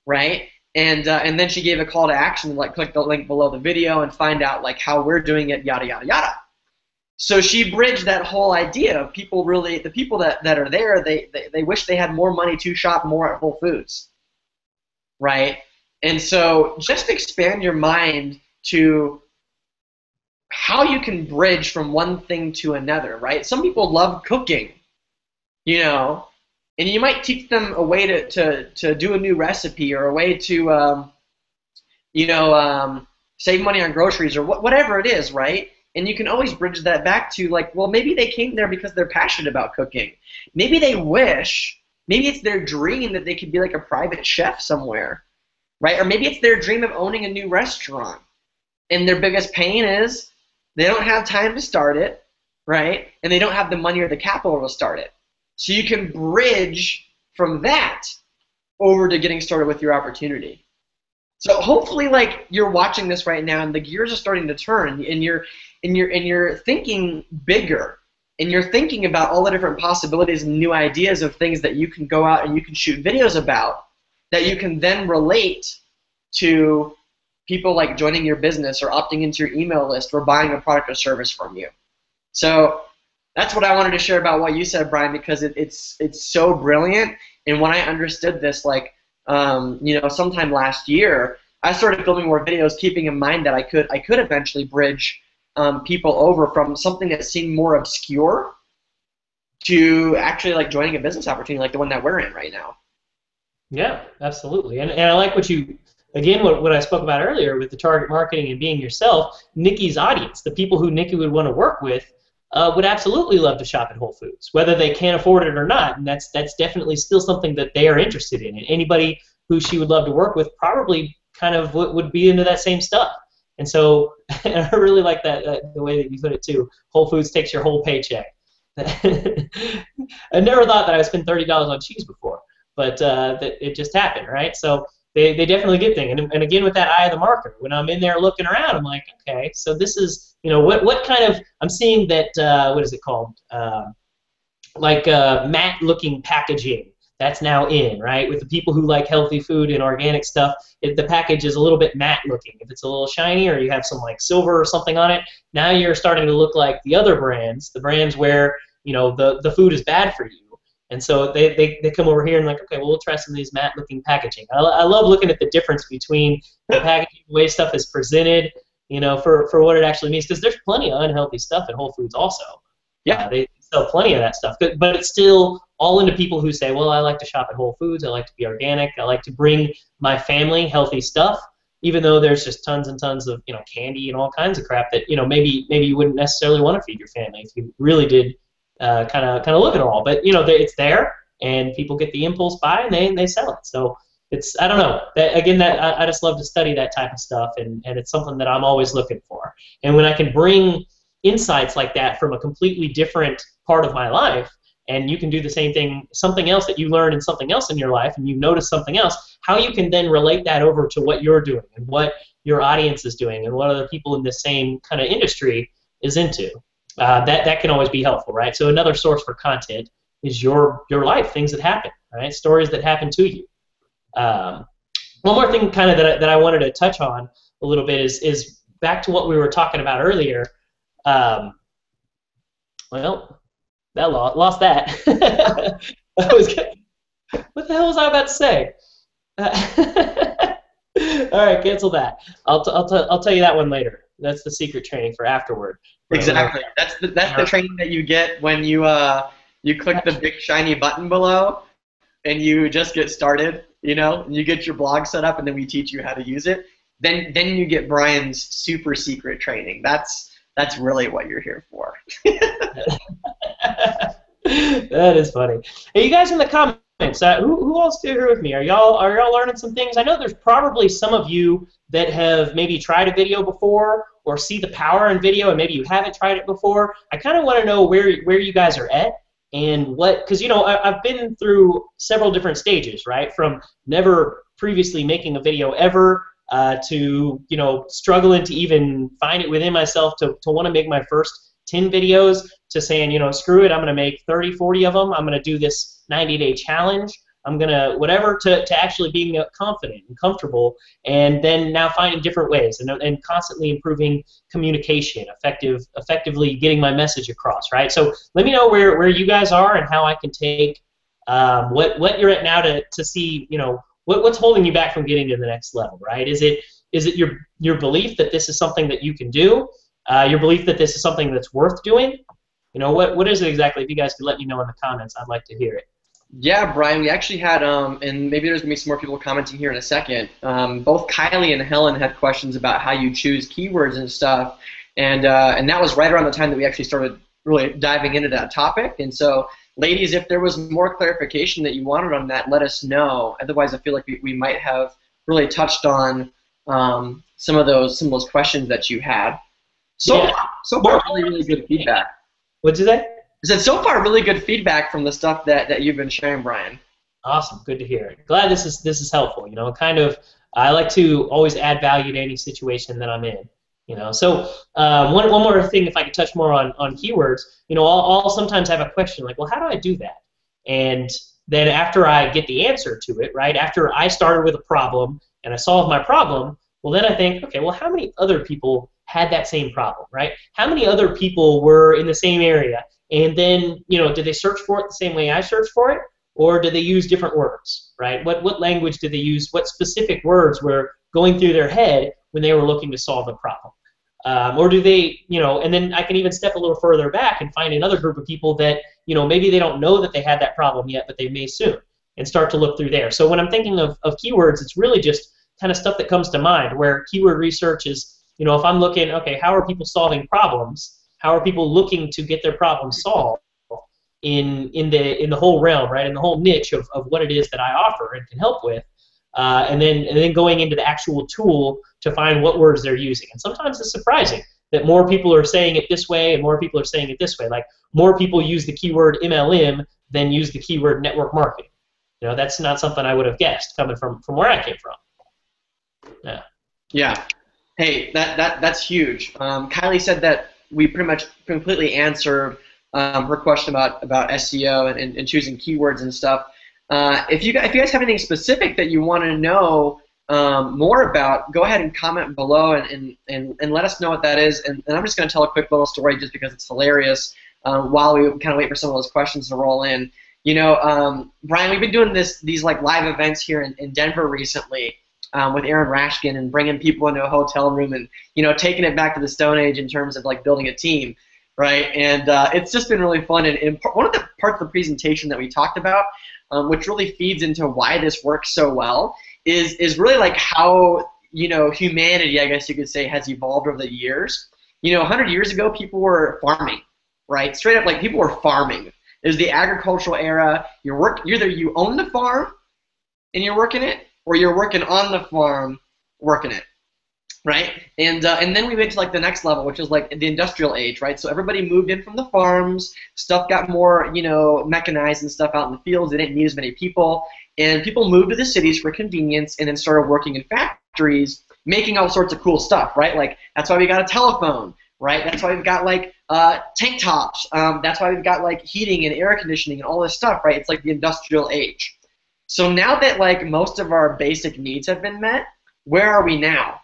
right? And then she gave a call to action, like click the link below the video and find out like how we're doing it, yada, yada, yada. So she bridged that whole idea of the people that are there, they wish they had more money to shop more at Whole Foods, right? And so just expand your mind to how you can bridge from one thing to another, right? Some people love cooking, and you might teach them a way to do a new recipe or a way to, save money on groceries or whatever it is, right? And you can always bridge that back to like, well, maybe they came there because they're passionate about cooking. Maybe maybe it's their dream that they could be like a private chef somewhere, right? Or maybe it's their dream of owning a new restaurant. And their biggest pain is they don't have time to start it, right? And they don't have the money or the capital to start it. So you can bridge from that over to getting started with your opportunity. So hopefully, like, you're watching this right now, and the gears are starting to turn, and you're thinking bigger, and you're thinking about all the different possibilities and new ideas of things that you can go out and you can shoot videos about that you can then relate to people like joining your business or opting into your email list or buying a product or service from you. So That's what I wanted to share about what you said, Brian, because it's so brilliant. And when I understood this, like sometime last year, I started filming more videos, keeping in mind that I could eventually bridge people over from something that seemed more obscure to actually like joining a business opportunity like the one that we're in right now. Yeah, absolutely. And I like what you, again, what I spoke about earlier with the target marketing and being yourself. Nikki's audience, the people who Nikki would want to work with, would absolutely love to shop at Whole Foods, whether they can afford it or not. And that's definitely still something that they are interested in. And anybody who she would love to work with probably kind of would be into that same stuff. And so and I really like that the way that you put it too. Whole Foods takes your whole paycheck. I never thought that I would spend $30 on cheese before, but that it just happened, right? So they definitely get things. And again, with that eye of the marketer, when I'm in there looking around, I'm like, okay, so this is, what kind of, I'm seeing that, what is it called? Matte-looking packaging. That's now in, right? With the people who like healthy food and organic stuff, the package is a little bit matte looking. If it's a little shiny or you have some like silver or something on it, now you're starting to look like the other brands, the brands where, the food is bad for you. And so they come over here and like, okay, well, we'll try some of these matte looking packaging. I love looking at the difference between the packaging, the way stuff is presented, for what it actually means. Because there's plenty of unhealthy stuff at Whole Foods also. Yeah. They sell plenty of that stuff. But it's still all into people who say, well, I like to shop at Whole Foods. I like to be organic. I like to bring my family healthy stuff, even though there's just tons and tons of, candy and all kinds of crap that, maybe you wouldn't necessarily want to feed your family if you really did kind of look at it all. But it's there, and people get the impulse buy, and they sell it. So it's, I don't know. I just love to study that type of stuff, and it's something that I'm always looking for. And when I can bring insights like that from a completely different part of my life, and you can do the same thing, something else that you learn in something else in your life, and you notice something else, how you can then relate that over to what you're doing and what your audience is doing and what other people in the same kind of industry is into. That can always be helpful, right? So another source for content is your life, things that happen, right? Stories that happen to you. One more thing kind of that I wanted to touch on a little bit is back to what we were talking about earlier. Well, that lost that. What the hell was I about to say? All right, cancel that. I'll tell you that one later. That's the secret training for afterward. Exactly. That's the training that you get when you click the big shiny button below and you just get started, and you get your blog set up, and then we teach you how to use it. Then you get Brian's super secret training. That's really what you're here for. That is funny. Hey, you guys in the comments, who else here with me? Are y'all learning some things? I know there's probably some of you that have maybe tried a video before or see the power in video, and maybe you haven't tried it before. I kind of want to know where you guys are at and what, because I've been through several different stages, right? From never previously making a video ever to struggling to even find it within myself to want to make my first 10 videos, to saying, screw it, I'm going to make 30, 40 of them. I'm going to do this 90-day challenge. I'm going to whatever, to actually being confident and comfortable, and then now finding different ways and constantly improving communication, effectively getting my message across, right? So let me know where you guys are and how I can take what you're at now to see, what's holding you back from getting to the next level, right? Is it your belief that this is something that you can do, your belief that this is something that's worth doing? What is it exactly? If you guys could let me know in the comments, I'd like to hear it. Yeah, Brian, we actually had, and maybe there's going to be some more people commenting here in a second, both Kylie and Helen had questions about how you choose keywords and stuff, and that was right around the time that we actually started really diving into that topic. And so, ladies, if there was more clarification that you wanted on that, let us know. Otherwise, I feel like we might have really touched on some of those questions that you had. So far, really good feedback. What'd you say? I said, so far, really good feedback from the stuff that you've been sharing, Brian. Awesome, good to hear. Glad this is helpful. I like to always add value to any situation that I'm in. So one more thing, if I could touch more on keywords. I'll sometimes have a question like, well, how do I do that? And then after I get the answer to it, right? After I started with a problem and I solved my problem, well, then I think, okay, well, how many other people had that same problem, right? How many other people were in the same area? And then, did they search for it the same way I searched for it? Or did they use different words, right? What language did they use? What specific words were going through their head when they were looking to solve the problem? Or do they, and then I can even step a little further back and find another group of people that, maybe they don't know that they had that problem yet, but they may soon, and start to look through there. So when I'm thinking of keywords, it's really just kind of stuff that comes to mind, where keyword research is, if I'm looking, okay, how are people solving problems? How are people looking to get their problems solved in the whole realm, right? In the whole niche of what it is that I offer and can help with, and then going into the actual tool to find what words they're using. And sometimes it's surprising that more people are saying it this way and more people are saying it this way. Like, more people use the keyword MLM than use the keyword network marketing. That's not something I would have guessed coming from where I came from. Yeah. Yeah. Hey, that's huge. Kylie said that we pretty much completely answered her question about SEO and choosing keywords and stuff. If you guys have anything specific that you want to know more about, go ahead and comment below and let us know what that is. And I'm just going to tell a quick little story just because it's hilarious while we kind of wait for some of those questions to roll in. Brian, we've been doing these like live events here in Denver recently with Aaron Rashkin, and bringing people into a hotel room and taking it back to the Stone Age in terms of like building a team, right? And it's just been really fun. And one of the parts of the presentation that we talked about, which really feeds into why this works so well, is really like how humanity, I guess you could say, has evolved over the years. 100 years ago, people were farming, right? Straight up, like, people were farming. It was the agricultural era. Either you own the farm and you're working it, or you're working on the farm working it, right? And then we went to like the next level, which is like the industrial age, right? So everybody moved in from the farms. Stuff got more mechanized and stuff out in the fields. They didn't need as many people, and people moved to the cities for convenience, and then started working in factories, making all sorts of cool stuff, right? Like, that's why we got a telephone, right? That's why we've got like tank tops. That's why we've got like heating and air conditioning and all this stuff, right? It's like the industrial age. So now that like most of our basic needs have been met, where are we now?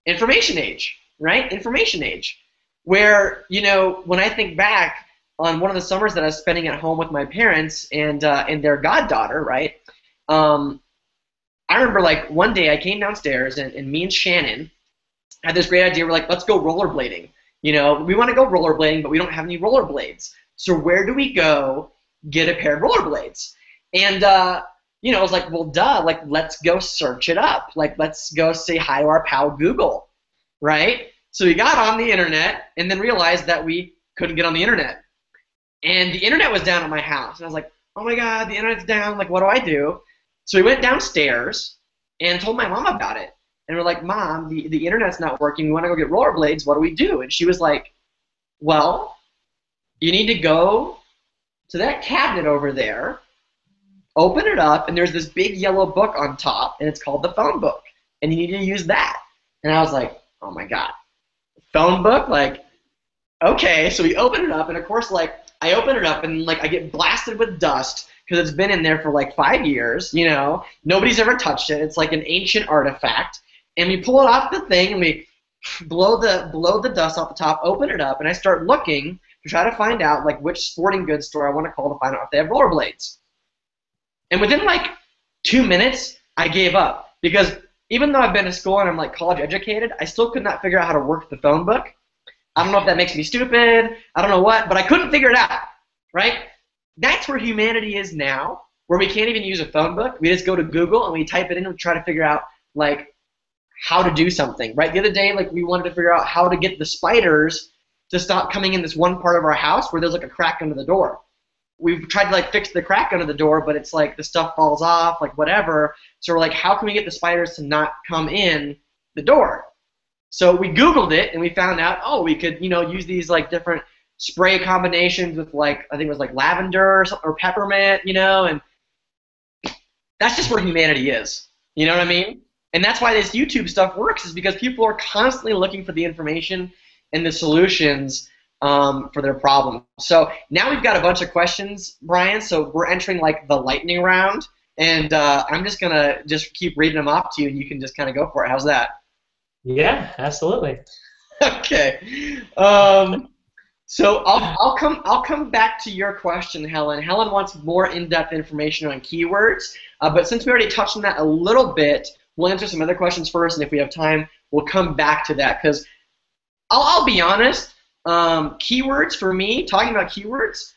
Information age, right? Information age. Where, when I think back on one of the summers that I was spending at home with my parents and their goddaughter, right? I remember like one day I came downstairs and me and Shannon had this great idea. We're like, let's go rollerblading. We want to go rollerblading, but we don't have any rollerblades. So where do we go get a pair of rollerblades? And, I was like, well, duh, like, let's go search it up. Like, let's go say hi to our pal Google, right? So we got on the internet and then realized that we couldn't get on the internet. And the internet was down at my house. And I was like, oh, my God, the internet's down. Like, what do I do? So we went downstairs and told my mom about it. And we're like, Mom, the internet's not working. We want to go get rollerblades. What do we do? And she was like, well, you need to go to that cabinet over there, open it up, and there's this big yellow book on top, and it's called the phone book, and you need to use that. And I was like, oh my God, phone book? Like, okay. So we open it up, and of course, like, I open it up, and like, I get blasted with dust because it's been in there for like 5 years. Nobody's ever touched it. It's like an ancient artifact, and we pull it off the thing, and we blow the dust off the top, open it up, and I start looking to try to find out like which sporting goods store I want to call to find out if they have rollerblades. And within like 2 minutes, I gave up, because even though I've been to school and I'm like college educated, I still could not figure out how to work the phone book. I don't know if that makes me stupid. I don't know what, but I couldn't figure it out, right? That's where humanity is now, where we can't even use a phone book. We just go to Google and we type it in and try to figure out like how to do something, right? The other day, like, we wanted to figure out how to get the spiders to stop coming in this one part of our house where there's like a crack under the door. We've tried to like fix the crack under the door, but it's like the stuff falls off, like whatever. So we're like, how can we get the spiders to not come in the door? So we Googled it and we found out, oh, we could, use these like different spray combinations with like, I think it was like lavender or peppermint, and that's just where humanity is. You know what I mean? And that's why this YouTube stuff works, is because people are constantly looking for the information and the solutions for their problem. So now we've got a bunch of questions, Brian, so we're entering like the lightning round, and I'm just going to keep reading them off to you, and you can just kind of go for it. How's that? Yeah, absolutely. Okay. So I'll come back to your question, Helen. Helen wants more in-depth information on keywords, but since we already touched on that a little bit, we'll answer some other questions first, and if we have time, we'll come back to that. Because I'll be honest, keywords for me, talking about keywords,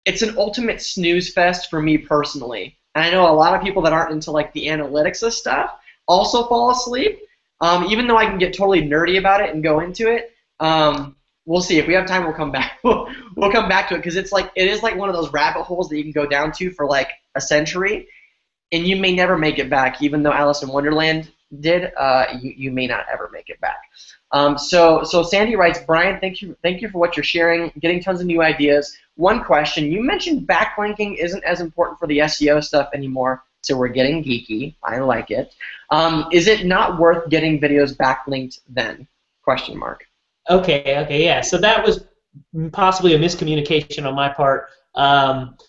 it's an ultimate snooze fest for me personally. And I know a lot of people that aren't into like the analytics of stuff also fall asleep. Even though I can get totally nerdy about it and go into it. We'll see if we have time. We'll come back. We'll come back to it because it is like one of those rabbit holes that you can go down to for like a century, and you may never make it back. Even though Alice in Wonderland did, you may not ever make it back. So Sandy writes, Brian, thank you for what you're sharing, getting tons of new ideas. One question: you mentioned backlinking isn't as important for the SEO stuff anymore, so we're getting geeky. I like it. Is it not worth getting videos backlinked then? Question mark. Okay, yeah. So that was possibly a miscommunication on my part.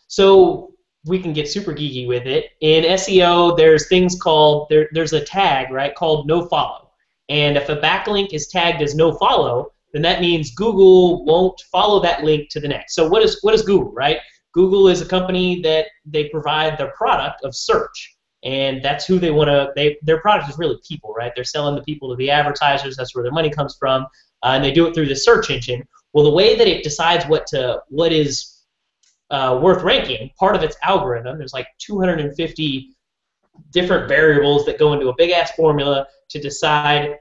So we can get super geeky with it. In SEO, there's things called, there's a tag, right, called no follow. And if a backlink is tagged as no follow, then that means Google won't follow that link to the next. So what is Google, right? Google is a company that they provide their product of search. And that's who they want to, their product is really people, right? They're selling the people to the advertisers. That's where their money comes from. And they do it through the search engine. Well, the way that it decides what is worth ranking, part of its algorithm, there's like 250 different variables that go into a big-ass formula to decide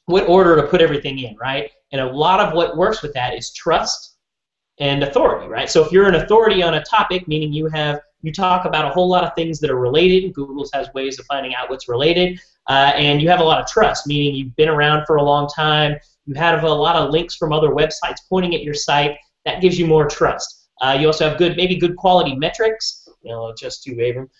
what order to put everything in, right? And a lot of what works with that is trust and authority, right? So if you're an authority on a topic, meaning you talk about a whole lot of things that are related, Google has ways of finding out what's related, and you have a lot of trust, meaning you've been around for a long time, you have a lot of links from other websites pointing at your site, that gives you more trust. You also have maybe good quality metrics, just to Abram.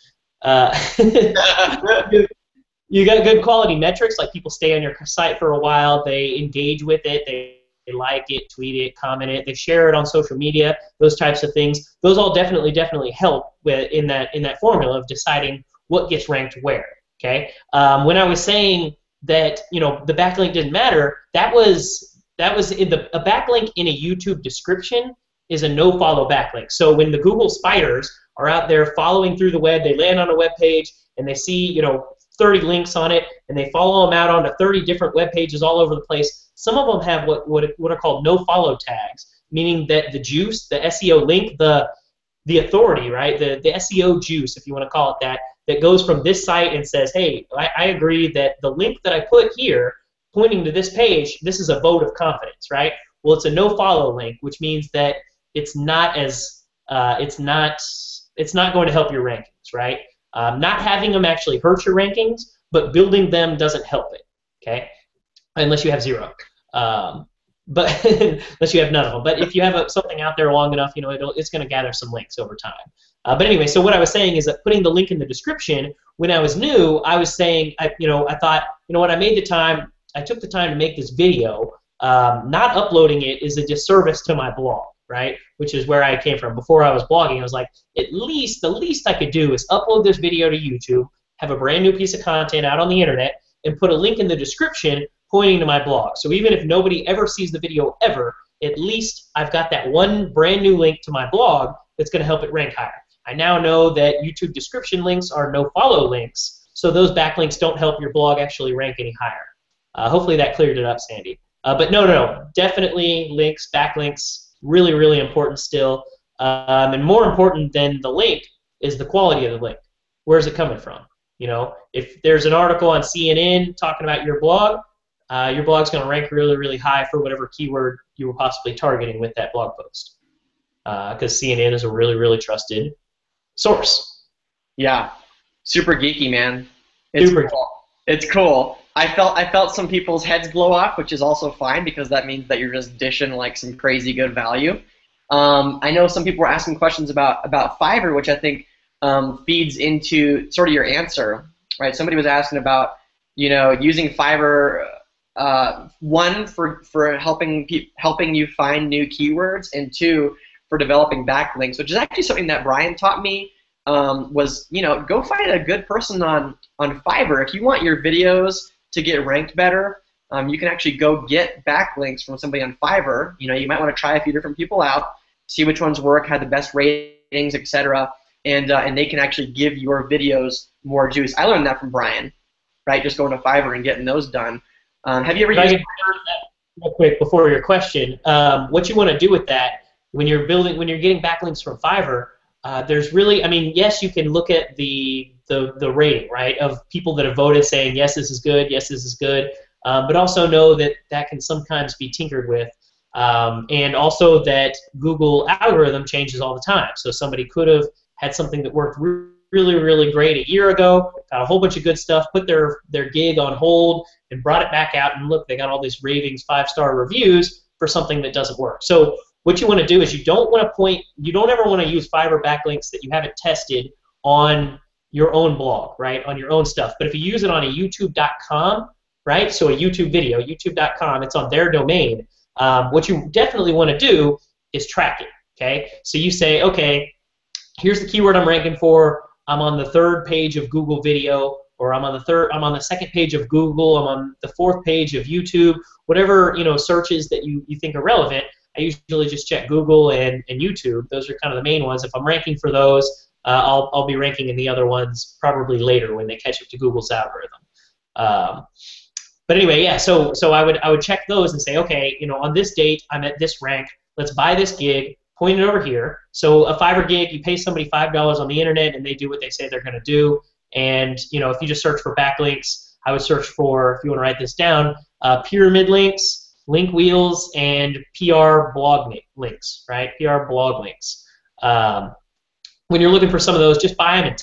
You got good quality metrics, like people stay on your site for a while, they engage with it, they like it, tweet it, comment it, they share it on social media, those types of things. Those all definitely help in that formula of deciding what gets ranked where. Okay. When I was saying that the backlink didn't matter, that was a backlink in a YouTube description is a no follow backlink. So when the Google spiders are out there following through the web, they land on a web page and they see 30 links on it, and they follow them out onto 30 different web pages all over the place. Some of them have what are called no follow tags, meaning that the juice, the SEO link, the authority, right, the SEO juice, if you want to call it that goes from this site and says, hey, I agree that the link that I put here pointing to this page, this is a vote of confidence, right? Well, it's a no follow link, which means that it's not going to help your rankings, right? Not having them actually hurt your rankings, but building them doesn't help it, okay? Unless you have zero. But unless you have none of them. But if you have something out there long enough, it's going to gather some links over time. But anyway, so what I was saying is that putting the link in the description, when I was new, I was saying, I thought, what, I took the time to make this video. Not uploading it is a disservice to my blog, right? Which is where I came from. Before I was blogging, I was like, the least I could do is upload this video to YouTube, have a brand new piece of content out on the internet, and put a link in the description pointing to my blog. So even if nobody ever sees the video ever, at least I've got that one brand new link to my blog that's going to help it rank higher. I now know that YouTube description links are no follow links, so those backlinks don't help your blog actually rank any higher. Hopefully that cleared it up, Sandy. But no, definitely links, backlinks, really, really important still. And more important than the link is the quality of the link. Where's it coming from? If there's an article on CNN talking about your blog's going to rank really, really high for whatever keyword you were possibly targeting with that blog post. Because CNN is a really, really trusted source. Yeah, super geeky, man. It's cool. It's cool. I felt some people's heads blow off, which is also fine because that means that you're just dishing like some crazy good value. I know some people were asking questions about Fiverr, which I think feeds into sort of your answer, right? Somebody was asking about using Fiverr, one for helping you find new keywords, and two for developing backlinks, which is actually something that Brian taught me. Was go find a good person on Fiverr if you want your videos to get ranked better. you can actually go get backlinks from somebody on Fiverr. You might want to try a few different people out, see which ones work, have the best ratings, etc. And they can actually give your videos more juice. I learned that from Brian, right? Just going to Fiverr and getting those done. Have you ever used? Real quick before your question, what you want to do with that when you're getting backlinks from Fiverr, there's really, I mean, yes, you can look at the rating, right, of people that have voted saying yes, this is good, yes, this is good, but also know that that can sometimes be tinkered with, and also that Google algorithm changes all the time. So somebody could have had something that worked really, really great a year ago, got a whole bunch of good stuff, put their gig on hold, and brought it back out, and look, they got all these ravings, 5-star reviews for something that doesn't work. So what you want to do is you don't ever want to use Fiverr backlinks that you haven't tested on your own blog, right, on your own stuff. But if you use it on a YouTube.com, right, so a YouTube video, YouTube.com, it's on their domain, what you definitely want to do is track it, okay? So you say, okay, here's the keyword I'm ranking for. I'm on the 3rd page of Google Video, or I'm on the 2nd page of Google. I'm on the 4th page of YouTube. Whatever searches that you think are relevant. I usually just check Google and YouTube. Those are kind of the main ones. If I'm ranking for those, I'll be ranking in the other ones probably later when they catch up to Google's algorithm. But anyway, yeah. So I would check those and say, okay, on this date I'm at this rank. Let's buy this gig. Point it over here. So a Fiverr gig, you pay somebody $5 on the internet, and they do what they say they're going to do. And if you just search for backlinks, I would search for, if you want to write this down, pyramid links, link wheels, and PR blog links, right? PR blog links. When you're looking for some of those, just buy them and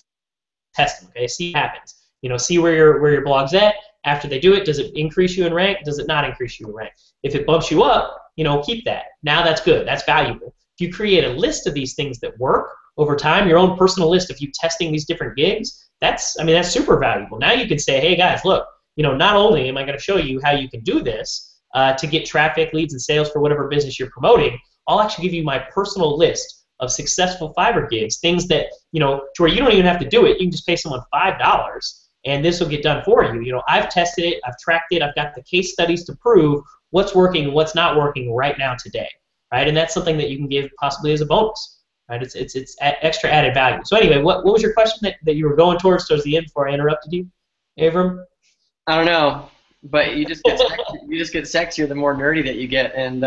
test them. Okay, see what happens. See where your blog's at. After they do it, does it increase you in rank? Does it not increase you in rank? If it bumps you up, keep that. Now that's good. That's valuable. If you create a list of these things that work over time, your own personal list of you testing these different gigs, that's super valuable. Now you can say, hey guys, look, not only am I going to show you how you can do this to get traffic, leads, and sales for whatever business you're promoting, I'll actually give you my personal list of successful Fiverr gigs, things that, to where you don't even have to do it. You can just pay someone $5 and this will get done for you. I've tested it, I've tracked it, I've got the case studies to prove what's working and what's not working right now today. Right, and that's something that you can give possibly as a bonus. Right, it's extra added value. So anyway, what was your question that you were going towards the end before I interrupted you, Avram? I don't know, but you just get sexier the more nerdy that you get, and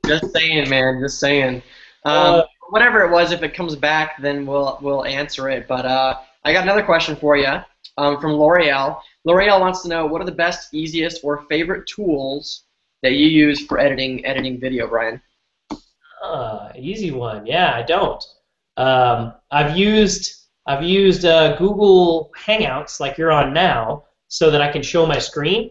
just saying, man, just saying. Whatever it was, if it comes back, then we'll answer it. But I got another question for you from L'Oreal. L'Oreal wants to know, what are the best, easiest, or favorite tools that you use for editing video, Brian? Easy one. Yeah, I don't. I've used Google Hangouts like you're on now, so that I can show my screen,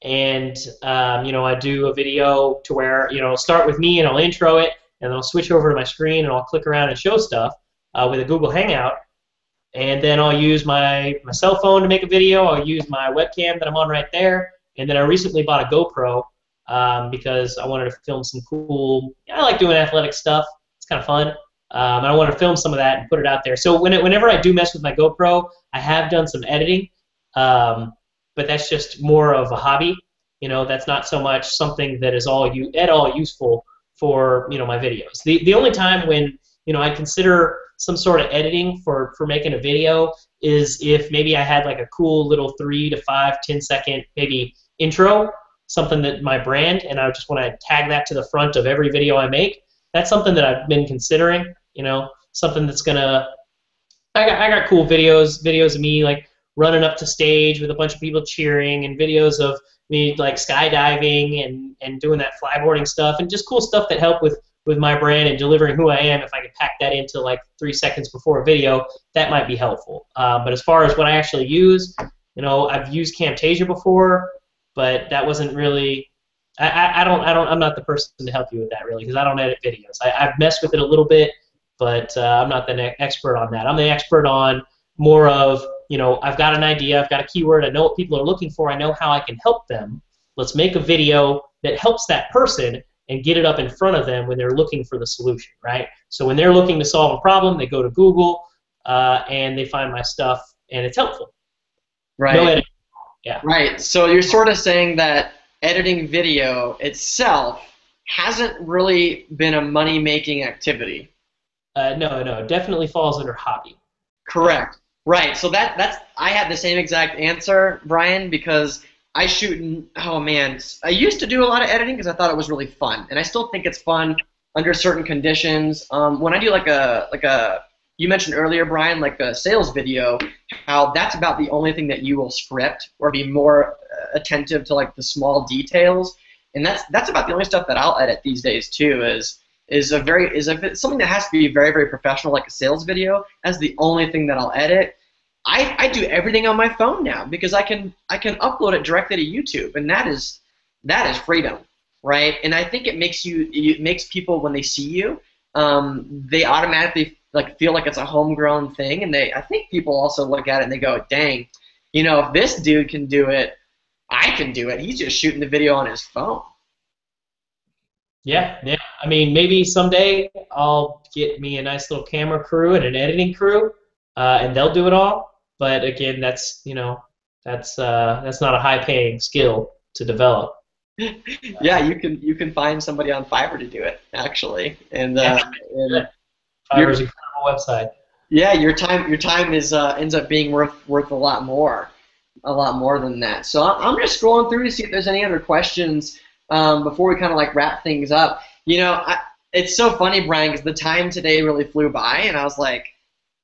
and I do a video to where I'll start with me and I'll intro it, and then I'll switch over to my screen and I'll click around and show stuff with a Google Hangout, and then I'll use my cell phone to make a video. I'll use my webcam that I'm on right there, and then I recently bought a GoPro. Because I wanted to film some cool, I like doing athletic stuff, it's kind of fun, and I wanted to film some of that and put it out there. So whenever I do mess with my GoPro, I have done some editing, but that's just more of a hobby. That's not so much something that is all useful for my videos. The only time when I consider some sort of editing for making a video is if maybe I had like a cool little 3 to 5, 10-second maybe intro, something that my brand, and I just want to tag that to the front of every video I make. That's something that I've been considering, something that's gonna, I got cool videos of me like running up to stage with a bunch of people cheering, and videos of me like skydiving and doing that flyboarding stuff, and just cool stuff that help with my brand and delivering who I am. If I could pack that into like 3 seconds before a video, that might be helpful. But as far as what I actually use, I've used Camtasia before, but that wasn't really, I'm not the person to help you with that really, because I don't edit videos. I've messed with it a little bit, but I'm not the expert on that. I'm the expert on more of, I've got an idea, I've got a keyword, I know what people are looking for, I know how I can help them. Let's make a video that helps that person and get it up in front of them when they're looking for the solution, right? So when they're looking to solve a problem, they go to Google and they find my stuff, and it's helpful. Right. No editing. Yeah. Right. So you're sort of saying that editing video itself hasn't really been a money-making activity. No, no, definitely falls under hobby. Yeah. Correct. Right. So that's I had the same exact answer, Brian, because I shoot. Oh man, I used to do a lot of editing because I thought it was really fun, and I still think it's fun under certain conditions. When I do like a you mentioned earlier, Brian, like a sales video, how that's about the only thing that you will script or be more attentive to like the small details, and that's about the only stuff that I'll edit these days too. Is if it's something that has to be very professional, like a sales video. That's the only thing that I'll edit. I do everything on my phone now because I can upload it directly to YouTube, and that is freedom, right? And I think it makes people when they see you, they automatically like feel like it's a homegrown thing, and I think people also look at it and they go, dang, if this dude can do it, I can do it. He's just shooting the video on his phone. Yeah, yeah. I mean, maybe someday I'll get me a nice little camera crew and an editing crew, and they'll do it all. But again, that's not a high-paying skill to develop. Yeah, you can find somebody on Fiverr to do it actually, and Yeah, and Fiverr's your a incredible website. yeah your time is ends up being worth a lot more than that. So I'm just scrolling through to see if there's any other questions before we kind of like wrap things up. It's so funny, Brian, because the time today really flew by, and I was like,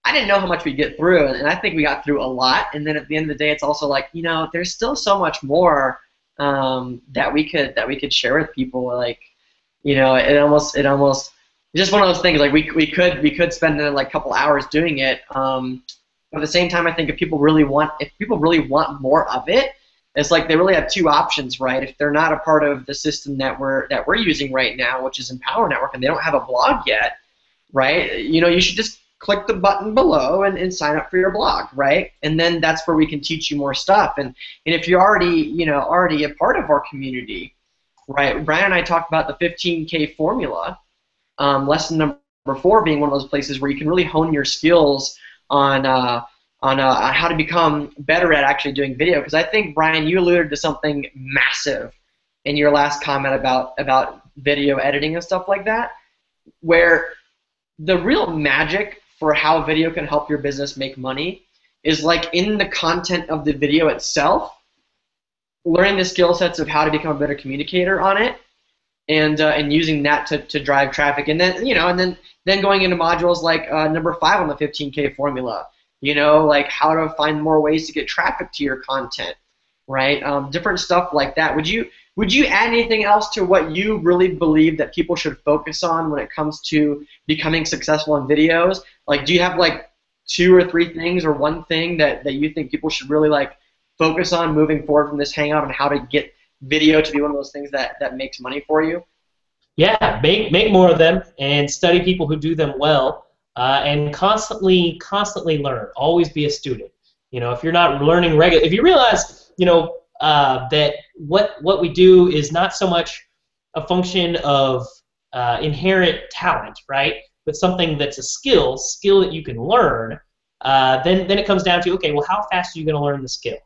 I didn't know how much we'd get through, and I think we got through a lot. And then at the end of the day, it's also like, there's still so much more that we could share with people. Like, it almost it's just one of those things. Like we could spend like a couple hours doing it. But at the same time, I think if people really want more of it, it's like they really have two options, right? If they're not a part of the system that we're using right now, which is Empower Network, and they don't have a blog yet, right? You should just click the button below and sign up for your blog, right? And then that's where we can teach you more stuff. And if you're already a part of our community, right? Brian and I talked about the 15K formula. Lesson number 4 being one of those places where you can really hone your skills on how to become better at actually doing video. Because I think, Brian, you alluded to something massive in your last comment about video editing and stuff like that, where the real magic for how video can help your business make money is like in the content of the video itself, learning the skill sets of how to become a better communicator on it, and using that to drive traffic, and then going into modules like number 5 on the 15K formula, like how to find more ways to get traffic to your content, right? Different stuff like that. Would you add anything else to what you really believe that people should focus on when it comes to becoming successful in videos? Like, do you have like 2 or 3 things or one thing that you think people should really like focus on moving forward from this hangout, and how to get video to be one of those things that makes money for you? Yeah, make more of them and study people who do them well, and constantly learn. Always be a student. If you're not learning regularly, if you realize, that what we do is not so much a function of inherent talent, right? But something that's a skill that you can learn. Then it comes down to, okay, well, how fast are you going to learn the skill?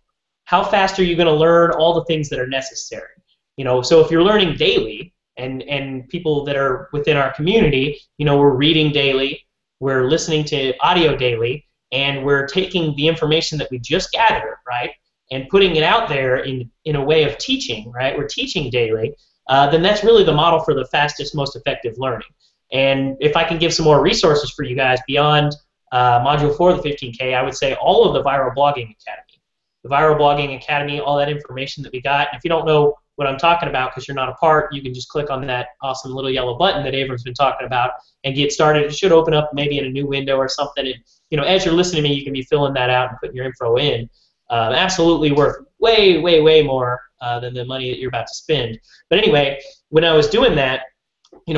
How fast are you going to learn all the things that are necessary? So if you're learning daily, and people that are within our community, we're reading daily, we're listening to audio daily, and we're taking the information that we just gathered, right, and putting it out there in a way of teaching, right? We're teaching daily. Then that's really the model for the fastest, most effective learning. And if I can give some more resources for you guys beyond Module 4 of the 15K, I would say all of the Viral Blogging Academy. The Viral Blogging Academy, all that information that we got. And if you don't know what I'm talking about because you're not a part, you can just click on that awesome little yellow button that Avram's been talking about and get started. It should open up maybe in a new window or something. And, as you're listening to me, you can be filling that out and putting your info in. Absolutely worth way more than the money that you're about to spend. But anyway, when I was doing that,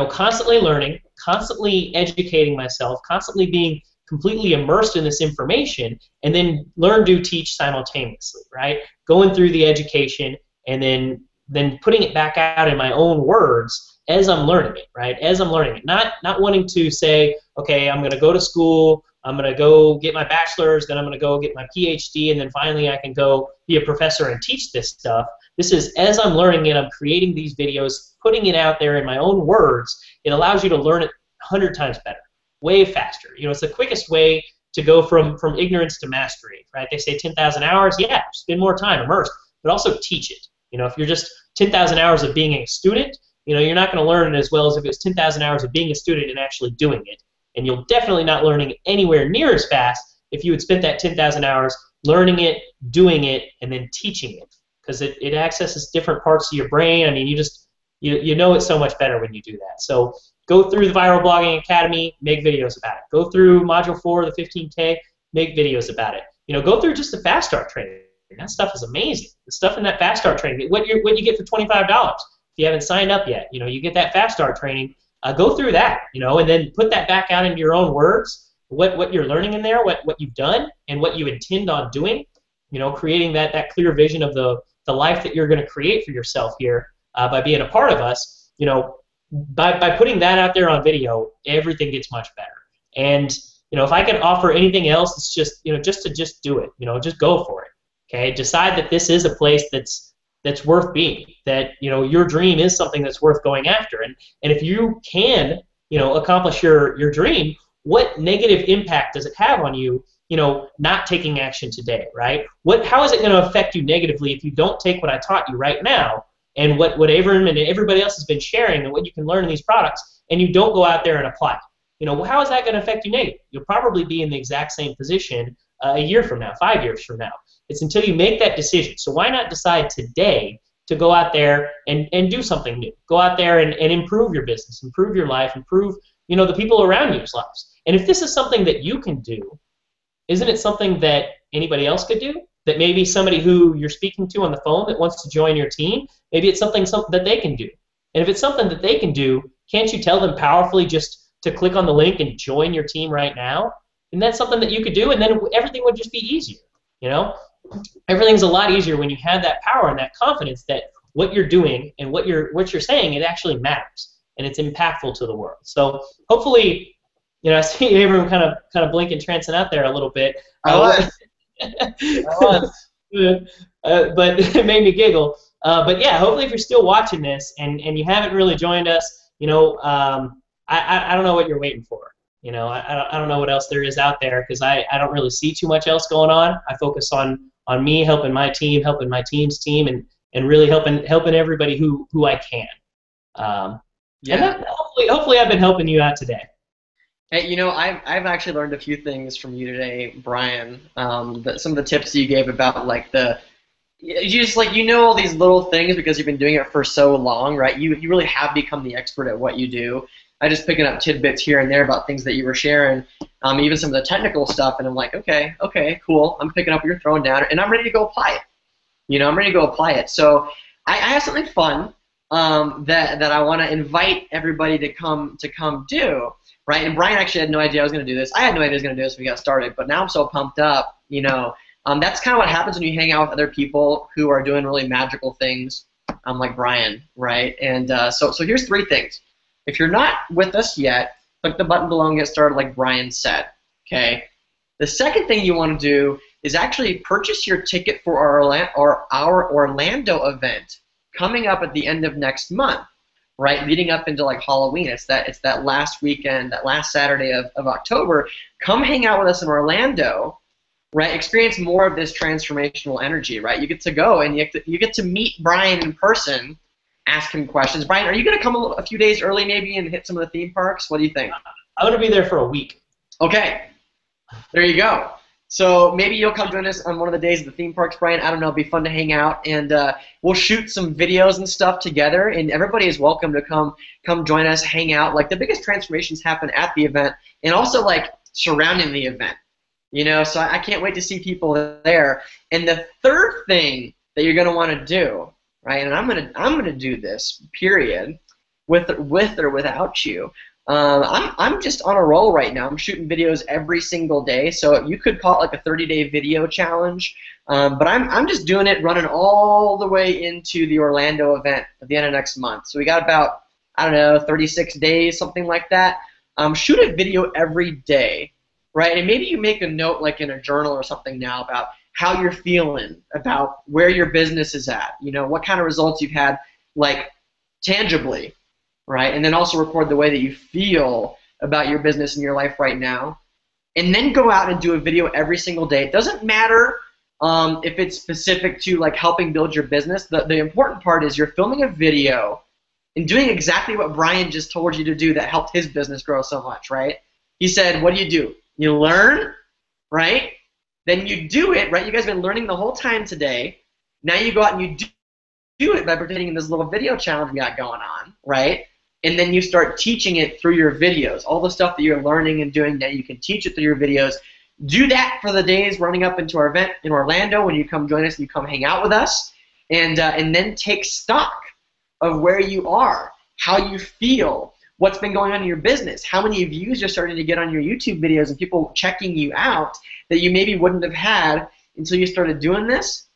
constantly learning, constantly educating myself, constantly being completely immersed in this information, and then learn, do, teach simultaneously, right? Going through the education and then putting it back out in my own words as I'm learning it, right? As I'm learning it, not wanting to say, okay, I'm going to go to school, I'm going to go get my bachelor's, then I'm going to go get my PhD, and then finally I can go be a professor and teach this stuff. This is as I'm learning it, I'm creating these videos, putting it out there in my own words. It allows you to learn it 100 times better, way faster. You know, it's the quickest way to go from ignorance to mastery, right? They say 10,000 hours. Yeah, spend more time immersed, but also teach it. You know, if you're just 10,000 hours of being a student, you know, you're not going to learn it as well as if it was 10,000 hours of being a student and actually doing it. And you'll definitely not learning it anywhere near as fast if you had spent that 10,000 hours learning it, doing it, and then teaching it, because it accesses different parts of your brain. I mean, you know it so much better when you do that. So go through the Viral Blogging Academy, make videos about it. Go through Module 4, the 15K, make videos about it. You know, go through just the Fast Start training. That stuff is amazing. The stuff in that Fast Start training, what you get for $25. If you haven't signed up yet, you know, you get that Fast Start training. Go through that, you know, and then put that back out into your own words, what you're learning in there, what you've done, and what you intend on doing, you know, creating that clear vision of the life that you're going to create for yourself here by being a part of us. You know, by putting that out there on video, everything gets much better. And, you know, if I could offer anything else, it's just, you know, just do it, you know, just go for it. Okay, decide that this is a place that's worth being, that, you know, your dream is something that's worth going after. And if you can, you know, accomplish your dream, what negative impact does it have on you, you know, not taking action today, right? How is it going to affect you negatively if you don't take what I taught you right now and what Abram and everybody else has been sharing and what you can learn in these products, and you don't go out there and apply it? You know, how is that going to affect you negatively? You'll probably be in the exact same position a year from now, 5 years from now. It's until you make that decision. So why not decide today to go out there and do something new? Go out there and improve your business, improve your life, improve, you know, the people around you's lives. And if this is something that you can do, isn't it something that anybody else could do? That maybe somebody who you're speaking to on the phone that wants to join your team, maybe it's something that they can do. And if it's something that they can do, can't you tell them powerfully just to click on the link and join your team right now? And that's something that you could do, and then everything would just be easier, you know? Everything's a lot easier when you have that power and that confidence that what you're doing and what you're saying, it actually matters and it's impactful to the world. So hopefully, you know, I see Abram kind of blinking, trancing out there a little bit. I was. But it made me giggle. But yeah, hopefully if you're still watching this and you haven't really joined us, you know, I don't know what you're waiting for. You know, I don't know what else there is out there, because I don't really see too much else going on. I focus on me helping my team, helping my team's team, and really helping everybody who I can. Yeah. And hopefully I've been helping you out today. Hey, you know, I've actually learned a few things from you today, Brian. Some of the tips you gave about you just you know all these little things because you've been doing it for so long, right? You really have become the expert at what you do. I just picking up tidbits here and there about things that you were sharing, even some of the technical stuff, and I'm like, okay, cool. I'm picking up what you're throwing down, and I'm ready to go apply it. You know, I'm ready to go apply it. So I have something fun that I want to invite everybody to come do, right? And Brian actually had no idea I was going to do this. I had no idea I was going to do this when we got started, but now I'm so pumped up. You know, that's kind of what happens when you hang out with other people who are doing really magical things, like Brian, right? And so here's 3 things. If you're not with us yet, click the button below and get started like Brian said, okay? The second thing you want to do is actually purchase your ticket for our Orlando event coming up at the end of next month, right? Leading up into Halloween. It's that last weekend, that last Saturday of October. Come hang out with us in Orlando, right? Experience more of this transformational energy, right? You get to go and you get to meet Brian in person, ask him questions. Brian, are you going to come a few days early maybe and hit some of the theme parks? What do you think? I'm going to be there for a week. Okay. There you go. So maybe you'll come join us on one of the days of the theme parks, Brian. I don't know. It'll be fun to hang out, and we'll shoot some videos and stuff together, and everybody is welcome to come join us, hang out. The biggest transformations happen at the event and also surrounding the event. You know, so I can't wait to see people there. And the third thing that you're going to want to do, right? And I'm gonna do this, period, with or without you. I'm just on a roll right now. I'm shooting videos every single day, so you could call it a 30-day video challenge. But I'm just doing it, running all the way into the Orlando event at the end of next month. So we got about I don't know, 36 days, something like that. Shoot a video every day, right? And maybe you make a note like in a journal or something now about how you're feeling, about where your business is at, you know, what kind of results you've had, like tangibly, right? And then also record the way that you feel about your business and your life right now. And then go out and do a video every single day. It doesn't matter if it's specific to like helping build your business. The important part is you're filming a video and doing exactly what Brian just told you to do that helped his business grow so much, right? He said, what do? You learn, right? Then you do it, right? You guys have been learning the whole time today. Now you go out and you do it by participating in this little video challenge we got going on, right? And then you start teaching it through your videos. All the stuff that you're learning and doing now, you can teach it through your videos. Do that for the days running up into our event in Orlando when you come join us and you come hang out with us. And then take stock of where you are, how you feel, what's been going on in your business, how many views you're starting to get on your YouTube videos and people checking you out that you maybe wouldn't have had until you started doing this.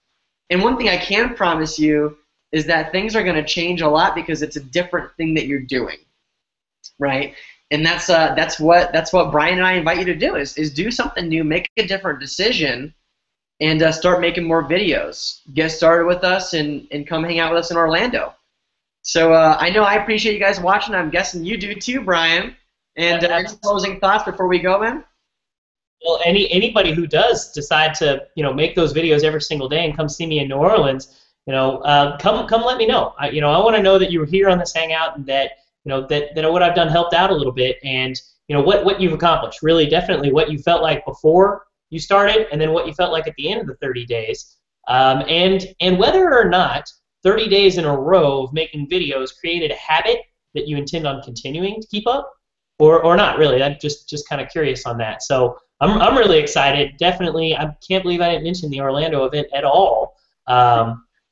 And one thing I can promise you is that things are going to change a lot because it's a different thing that you're doing, right? And that's what Brian and I invite you to do is do something new, make a different decision, and start making more videos. Get started with us and come hang out with us in Orlando. So I know I appreciate you guys watching. I'm guessing you do too, Brian. And any closing thoughts before we go, man? Well, anybody who does decide to make those videos every single day and come see me in New Orleans, come let me know. I want to know that you were here on this hangout and that that what I've done helped out a little bit, and what you've accomplished. Really, definitely what you felt like before you started, and then what you felt like at the end of the 30 days, and whether or not 30 days in a row of making videos created a habit that you intend on continuing to keep up, or not really. I'm just kind of curious on that. So I'm really excited. Definitely, I can't believe I didn't mention the Orlando event at all.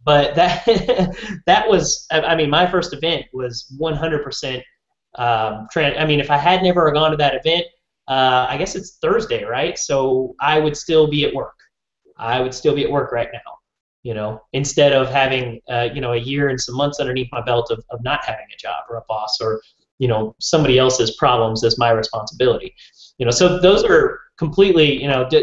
But that was, I mean, my first event was 100%. I mean, if I had never gone to that event, I guess it's Thursday, right? So I would still be at work. I would still be at work right now, instead of having, a year and some months underneath my belt of not having a job or a boss or, somebody else's problems as my responsibility. So those are completely,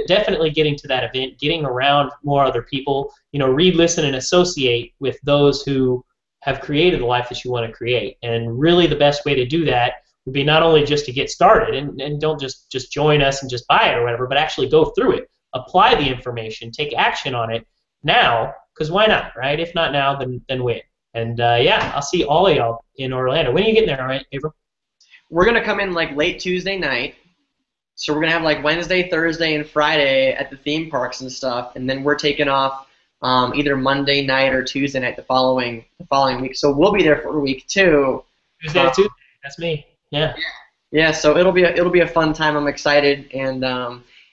definitely getting to that event, getting around more other people, read, listen, and associate with those who have created the life that you want to create. And really the best way to do that would be not only just to get started and don't just join us and just buy it or whatever, but actually go through it, apply the information, take action on it now, because why not, right? If not now, then when? And yeah, I'll see all of y'all in Orlando. When are you getting there, right, April? We're going to come in like late Tuesday night. So we're going to have like Wednesday, Thursday, and Friday at the theme parks and stuff. And then we're taking off either Monday night or Tuesday night the following week. So we'll be there for week 2. Tuesday to Tuesday. That's me. Yeah. Yeah, so it'll be a fun time. I'm excited. And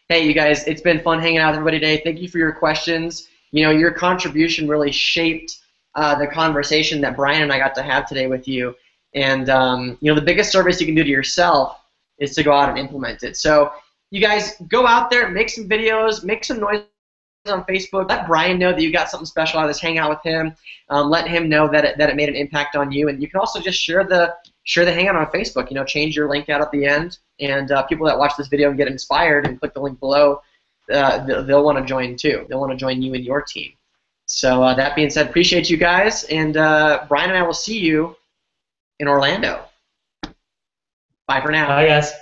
hey, you guys, it's been fun hanging out with everybody today. Thank you for your questions. Your contribution really shaped the conversation that Brian and I got to have today with you. And the biggest service you can do to yourself is to go out and implement it. So you guys go out there, make some videos, make some noise on Facebook. Let Brian know that you got something special out of this hangout with him. Let him know that it made an impact on you. And you can also just share the hangout on Facebook. Change your link out at the end, and people that watch this video and get inspired and click the link below, they'll want to join too. They'll want to join you and your team. So that being said, appreciate you guys, and Brian and I will see you in Orlando. Bye for now. Bye, guys.